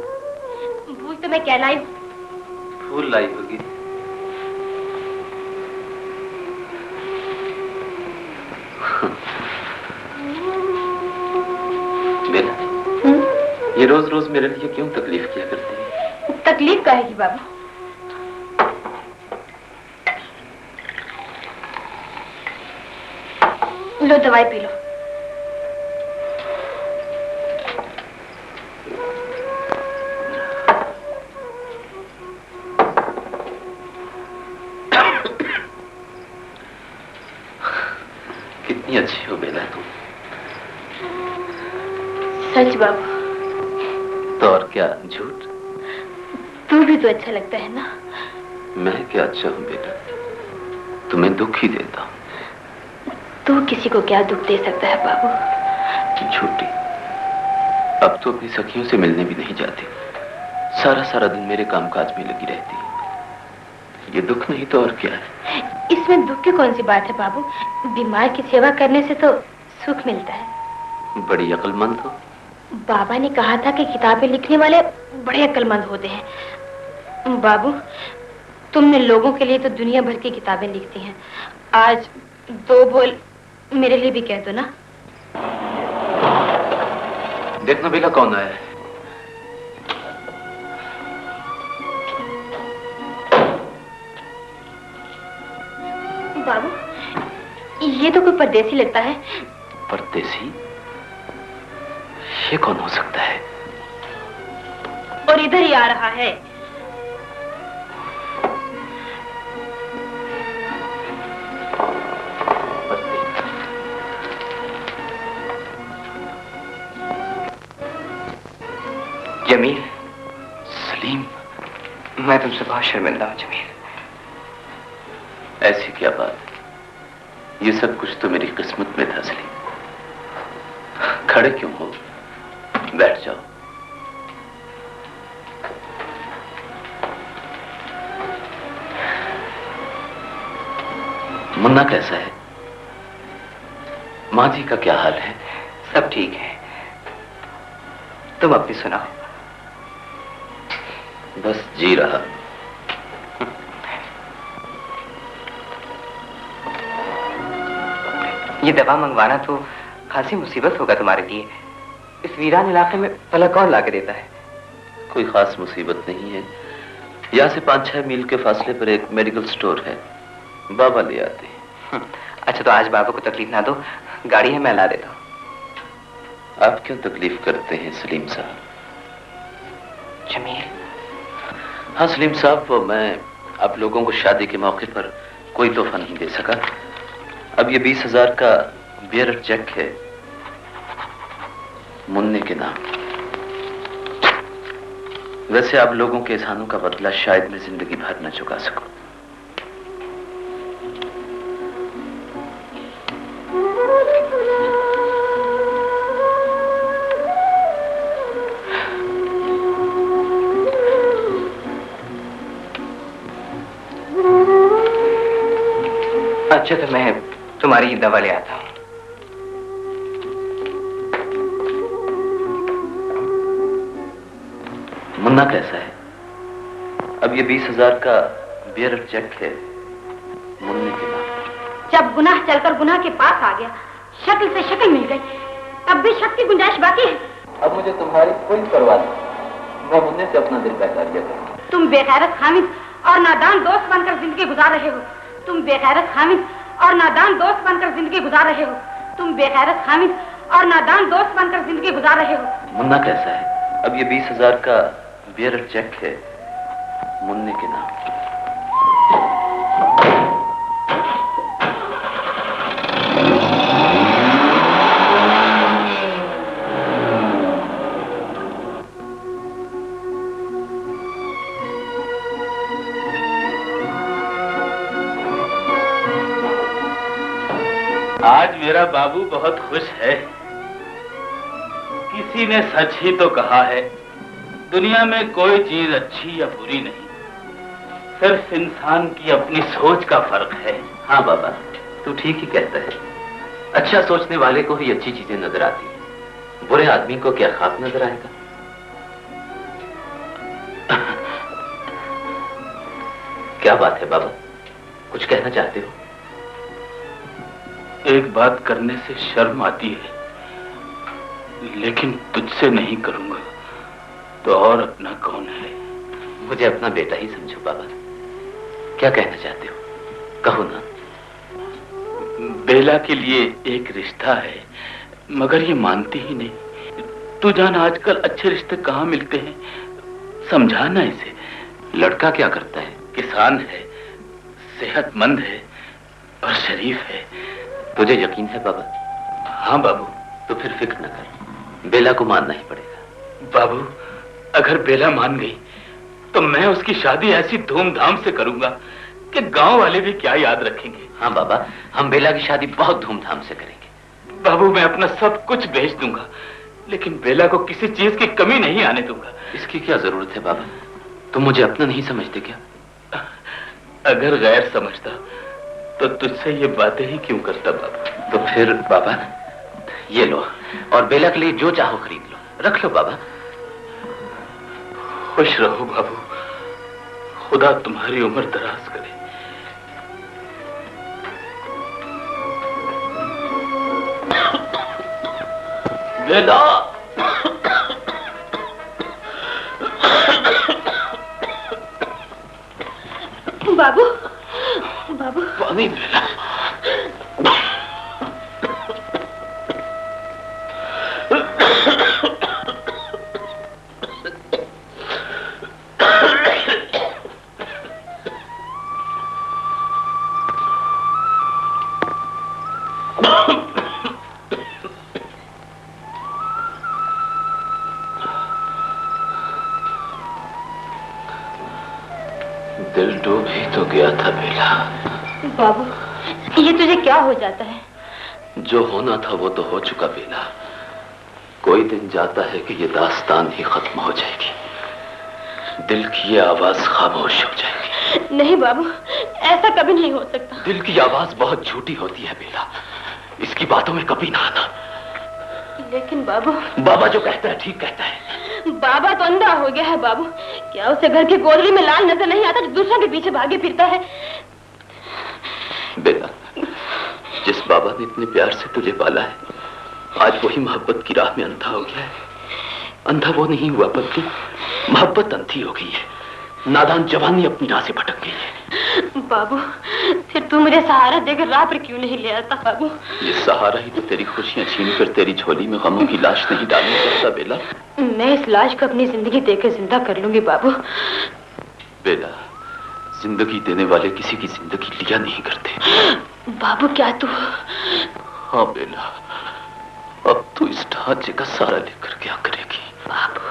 फूल तो मैं क्या लाई हूँ? फूल लाई होगी। बेला, ये रोज रोज मेरे लिए क्यों तकलीफ किया करती है? तकलीफ काहे की बाबू? लो दवाई पी लो। कितनी अच्छी हो बेला तुम। सच बाबू। तो और क्या झूठ? तू भी तो अच्छा लगता है ना। मैं क्या अच्छा हूं बेटा, तुम्हें दुख ही देता हूं। तू किसी को क्या दुख दे सकता है बाबू? झूठी, अब तो अपनी सखियों से मिलने भी नहीं जाती, सारा सारा दिन मेरे कामकाज में लगी रहती है। ये दुख नहीं तो और क्या है? इसमें दुख की कौन सी बात है बाबू? बीमार की सेवा करने से तो सुख मिलता है। बड़ी अक्लमंद हो। बाबा ने कहा था कि किताबें लिखने वाले बड़े अक्लमंद होते हैं। बाबू, तुमने लोगों के लिए तो दुनिया भर की किताबें लिखती हैं। आज 2 बोल मेरे लिए भी कह दो ना। देखना बेला कौन आया है। बाबू, ये तो कोई परदेसी लगता है। परदेसी? ये कौन हो सकता है? और इधर ही आ रहा है। जमील। सलीम। मैं तुमसे बहुत शर्मिंदा हूं जमील। ऐसी क्या बात? ये सब कुछ तो मेरी किस्मत में था सलीम। खड़े क्यों हो? बैठ जाओ। मुन्ना कैसा है? माँ जी का क्या हाल है? सब ठीक है। तुम अपनी सुनाओ। बस जी रहा। ये दवा मंगवाना तो खासी मुसीबत होगा तुम्हारे लिए। इस वीरान इलाके में भला कौन लाके देता है? कोई खास मुसीबत नहीं है। यहाँ से 5-6 मील के फासले पर एक मेडिकल स्टोर है, बाबा ले आते हैं। अच्छा, तो आज बाबा को तकलीफ ना दो, गाड़ी है मैं ला देता हूँ। आप क्यों तकलीफ करते हैं सलीम साहब? जमील। हाँ सलीम साहब, मैं आप लोगों को शादी के मौके पर कोई तोहफा नहीं दे सका। अब ये 20,000 का बियर चेक है मुन्ने के नाम। वैसे आप लोगों के एहसानों का बदला शायद मैं जिंदगी भर न चुका सकूं। अच्छा, तो मैं तुम्हारी दवा ले आता हूँ। मुन्ना कैसा है? अब ये 20,000 का बियर चेक है मुन्ने के नाम। जब गुनाह चलकर गुनाह के पास आ गया, शक्ल से शक्ल मिल गई, तब भी शक की गुंजाइश बाकी है। अब मुझे तुम्हारी कोई परवाह नहीं, मैं मुन्ने से अपना दिल बहला दिया करूंगा। तुम बेगैरत हामिद और नादान दोस्त बनकर जिंदगी गुजार रहे हो। तुम बेगैरत हामिद और नादान दोस्त बनकर जिंदगी गुजार रहे हो। तुम बेगैरत हामिद और नादान दोस्त बनकर जिंदगी गुजार रहे हो। मुन्ना कैसा है? अब ये 20,000 का बियर चेक है मुन्ने के नाम। आज मेरा बाबू बहुत खुश है। किसी ने सच ही तो कहा है, दुनिया में कोई चीज अच्छी या बुरी नहीं, सिर्फ इंसान की अपनी सोच का फर्क है। हाँ बाबा, तू ठीक ही कहता है। अच्छा सोचने वाले को ही अच्छी चीजें नजर आती हैं, बुरे आदमी को क्या ख्वाब नजर आएगा? क्या बात है बाबा, कुछ कहना चाहते हो? एक बात करने से शर्म आती है, लेकिन तुझसे नहीं करूंगा तो और अपना कौन है? मुझे अपना बेटा ही समझो बाबा। क्या कहना चाहते हो, कहो ना। बेला के लिए एक रिश्ता है, मगर ये मानती ही नहीं। तू जान आजकल अच्छे रिश्ते कहाँ मिलते हैं, समझाना इसे। लड़का क्या करता है? किसान है, सेहतमंद है और शरीफ है। तुझे यकीन है बाबा? हाँ बाबू। तो फिर फिक्र न कर, बेला को मानना ही पड़ेगा। बाबू, अगर बेला मान गई तो मैं उसकी शादी ऐसी धूमधाम से करूंगा कि गांव वाले भी क्या याद रखेंगे। हाँ बाबा, हम बेला की शादी बहुत धूमधाम से करेंगे। बाबू, मैं अपना सब कुछ बेच दूंगा, लेकिन बेला को किसी चीज की कमी नहीं आने दूंगा। इसकी क्या जरूरत है बाबा? तुम मुझे अपना नहीं समझते क्या? अगर गैर समझता तो तुझसे ये बातें ही क्यों करता बाबा? तो फिर बाबा ये लो, और बेला के लिए जो चाहो खरीद लो, रख लो बाबा। खुश रहो बाबू, खुदा तुम्हारी उम्र दराज करे। बेला, बाबू, बाबू, पानी बेला। दिल डूब ही तो गया था बेला। बाबू, ये तुझे क्या हो जाता है? जो होना था वो तो हो चुका बेला। कोई दिन जाता है कि ये दास्तान ही खत्म हो जाएगी, दिल की ये आवाज खामोश हो जाएगी। नहीं बाबू, ऐसा कभी नहीं हो सकता। दिल की आवाज बहुत झूठी होती है बेला, इसकी बातों में कभी ना आना। लेकिन बाबू, बाबा जो कहता है ठीक कहता है। बाबा तो अंधा हो गया है बाबू। क्या उसे घर की गोदरी में लाल नजर नहीं आता जो दूसरों के पीछे भागे फिरता है? बेला, जिस बाबा ने इतने प्यार से तुझे पाला है, आज वही मोहब्बत की राह में अंधा हो गया है। अंधा वो नहीं हुआ बल्कि मोहब्बत अंधी हो गई है। नादान जवानी अपनी राह से भटक गई है। बाबू, फिर तू मुझे सहारा देकर राह पर क्यों नहीं ले आता बाबू? ये सहारा ही तो तेरी खुशियां छीनकर तेरी झोली में गमों की लाश नहीं डालने सकता बेला। मैं इस लाश को अपनी जिंदगी देकर जिंदा कर लूंगी बाबू। बेला, जिंदगी देने वाले किसी की जिंदगी लिया नहीं करते। बाबू, क्या तू? हाँ बेला, अब तू इस ढांचे का सहारा लेकर क्या करेगी? बाबू,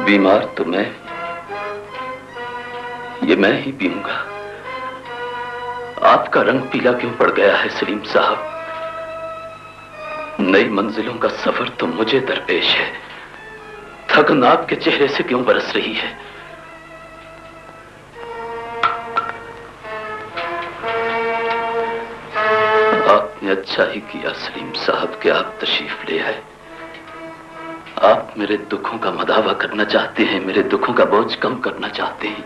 बीमार तो मैं, ये मैं ही पीऊंगा। आपका रंग पीला क्यों पड़ गया है सलीम साहब? नई मंजिलों का सफर तो मुझे दरपेश है, थकन आपके चेहरे से क्यों बरस रही है? आपने अच्छा ही किया सलीम साहब कि आप तशरीफ ले आए। आप मेरे दुखों का मदावा करना चाहते हैं, मेरे दुखों का बोझ कम करना चाहते हैं।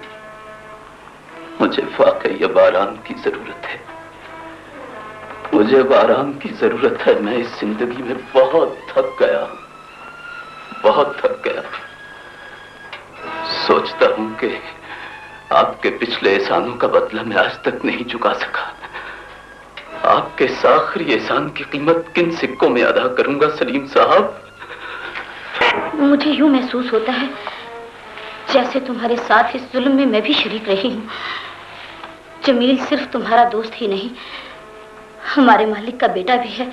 मुझे वाकई अब आराम की जरूरत है, मुझे अब आराम की जरूरत है। मैं इस जिंदगी में बहुत थक गया, बहुत थक गया। सोचता हूं कि आपके पिछले एहसानों का बदला मैं आज तक नहीं चुका सका। आपके इस आखिरी एहसान की कीमत किन सिक्कों में अदा करूंगा सलीम साहब? मुझे यूं महसूस होता है जैसे तुम्हारे साथ इस जुल्म में मैं भी शरीक रही हूं। जमील सिर्फ तुम्हारा दोस्त ही नहीं, हमारे मालिक का बेटा भी है।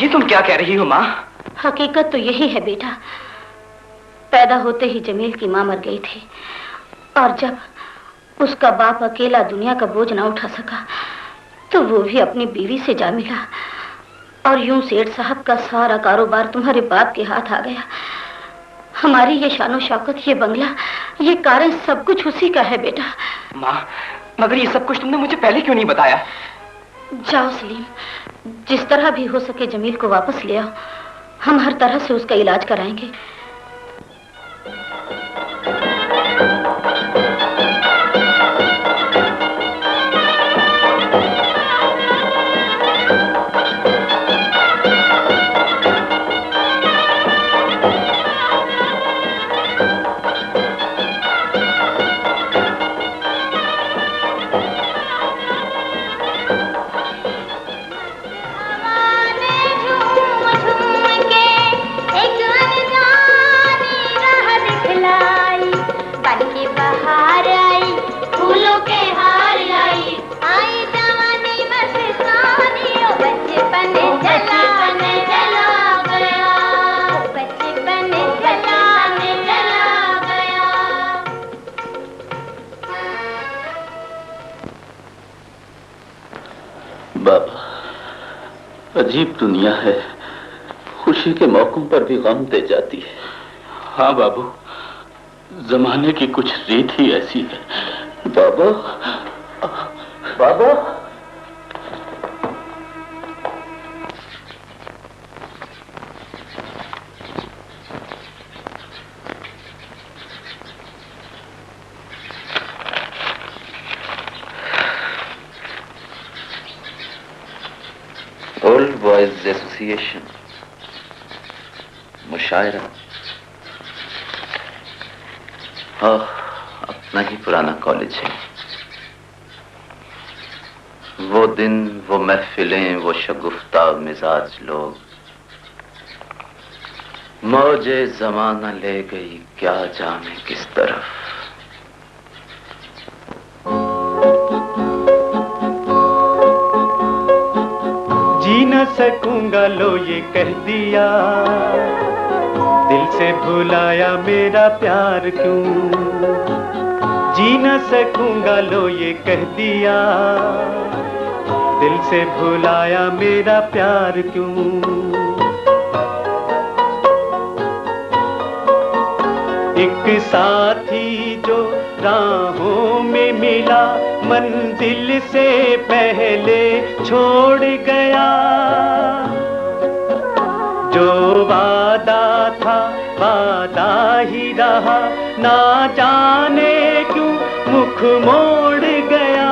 ये तुम क्या कह रही हो माँ? हकीकत तो यही है बेटा। पैदा होते ही जमील की माँ मर गई थी और जब उसका बाप अकेला दुनिया का बोझ ना उठा सका तो वो भी अपनी बीवी से जा मिला और यूं सेठ साहब का सारा कारोबार तुम्हारे बाप के हाथ आ गया। हमारी ये शानो शौकत, ये बंगला, ये कारण सब कुछ उसी का है बेटा। माँ, मगर ये सब कुछ तुमने मुझे पहले क्यों नहीं बताया? जाओ सलीम, जिस तरह भी हो सके जमील को वापस ले आओ। हम हर तरह से उसका इलाज कराएंगे। अजीब दुनिया है, खुशी के मौकों पर भी गम दे जाती है। हाँ बाबू, जमाने की कुछ रीत ही ऐसी है। बाबा, बाबा, ओल्ड बॉयज एसोसिएशन, मुशायरा, हाँ, अपना ही पुराना कॉलेज है। वो दिन, वो महफिलें, वो शगुफ्ता मिजाज लोग, मौजे जमाना ले गई क्या जाने किस तरफ। जी न सकूंगा लो ये कह दिया, दिल से भुलाया मेरा प्यार क्यों। जी न सकूंगा लो ये कह दिया, दिल से भुलाया मेरा प्यार क्यों। एक साथी जो राहों में मिला, मंजिल से पहले छोड़ गया। जो वादा था वादा ही रहा, ना जाने क्यों मुख मोड़ गया।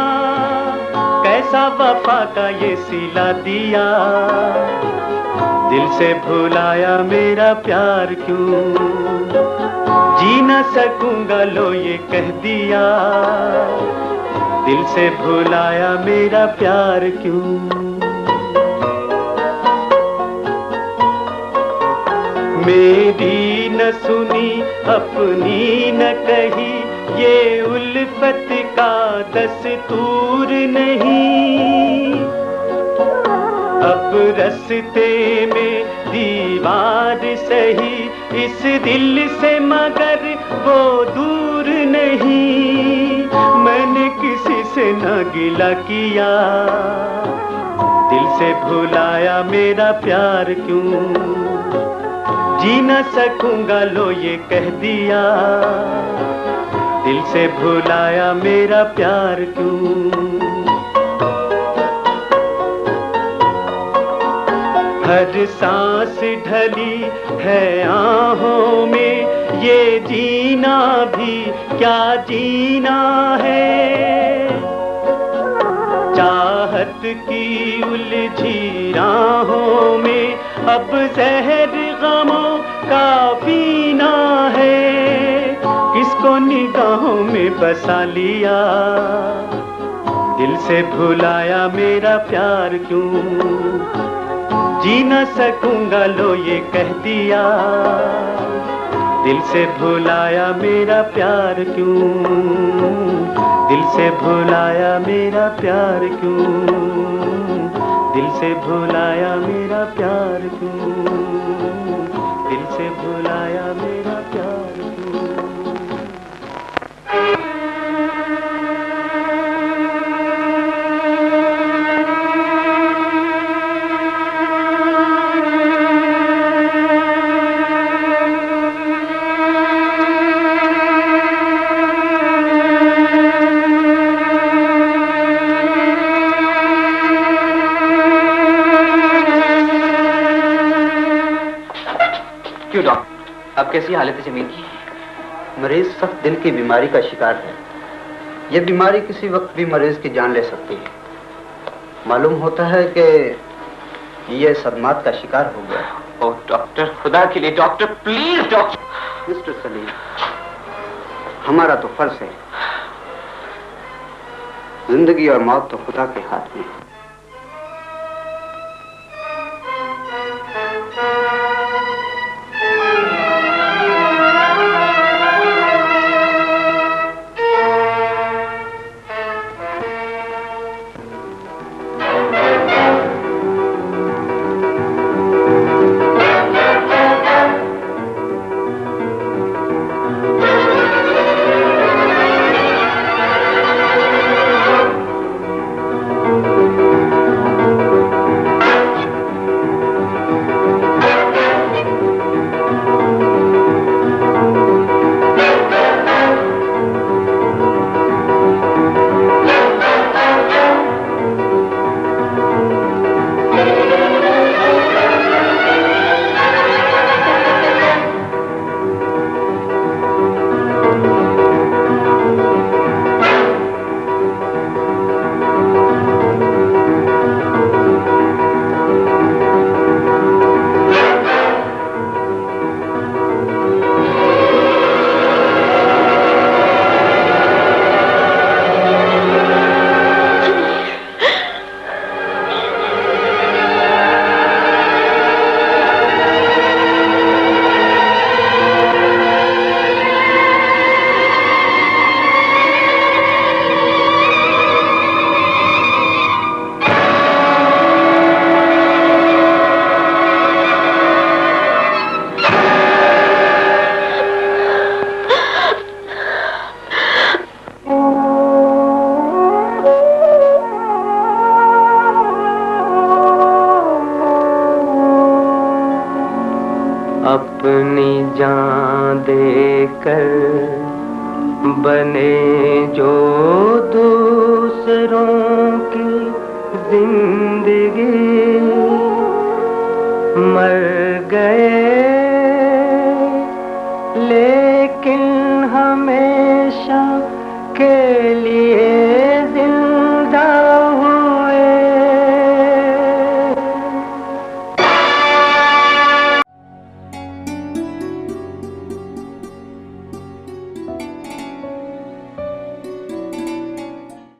कैसा वफा का ये सिला दिया, दिल से भुलाया मेरा प्यार क्यों। जी न सकूंगा लो ये कह दिया, दिल से भुलाया मेरा प्यार क्यों। मेरी न सुनी अपनी न कही, ये उल्फत का दस्तूर नहीं। अब रस्ते में दीवार सही, इस दिल से मगर वो दूर नहीं। मैंने किसी से न गिला किया, दिल से भुलाया मेरा प्यार क्यों। जी न सकूंगा लो ये कह दिया, दिल से भुलाया मेरा प्यार क्यों। हर सांस ढली है आहों में, ये जीना भी क्या जीना है। चाहत की उलझी राहों में अब जहर गमों का पीना है। किसको निगाहों में बसा लिया, दिल से भुलाया मेरा प्यार क्यों। जी न सकूंगा लो ये कह दिया, दिल से भुलाया मेरा प्यार क्यों। दिल से भुलाया मेरा प्यार क्यों। दिल से भुलाया मेरा प्यार क्यों। दिल से भुलाया मेरा प्यार। अब कैसी हालत है जमीन की? मरीज सख्त दिल की बीमारी का शिकार है। यह बीमारी किसी वक्त भी मरीज की जान ले सकती है। मालूम होता है कि यह सदमात का शिकार हो गया। ओह डॉक्टर, खुदा के लिए doctor, please doctor. Mister Salim, हमारा तो फर्ज है। जिंदगी और मौत तो खुदा के हाथ में है। अपनी जान देकर बने जो दूसरों की जिंदगी, मर गए लेकिन हमेशा के लिए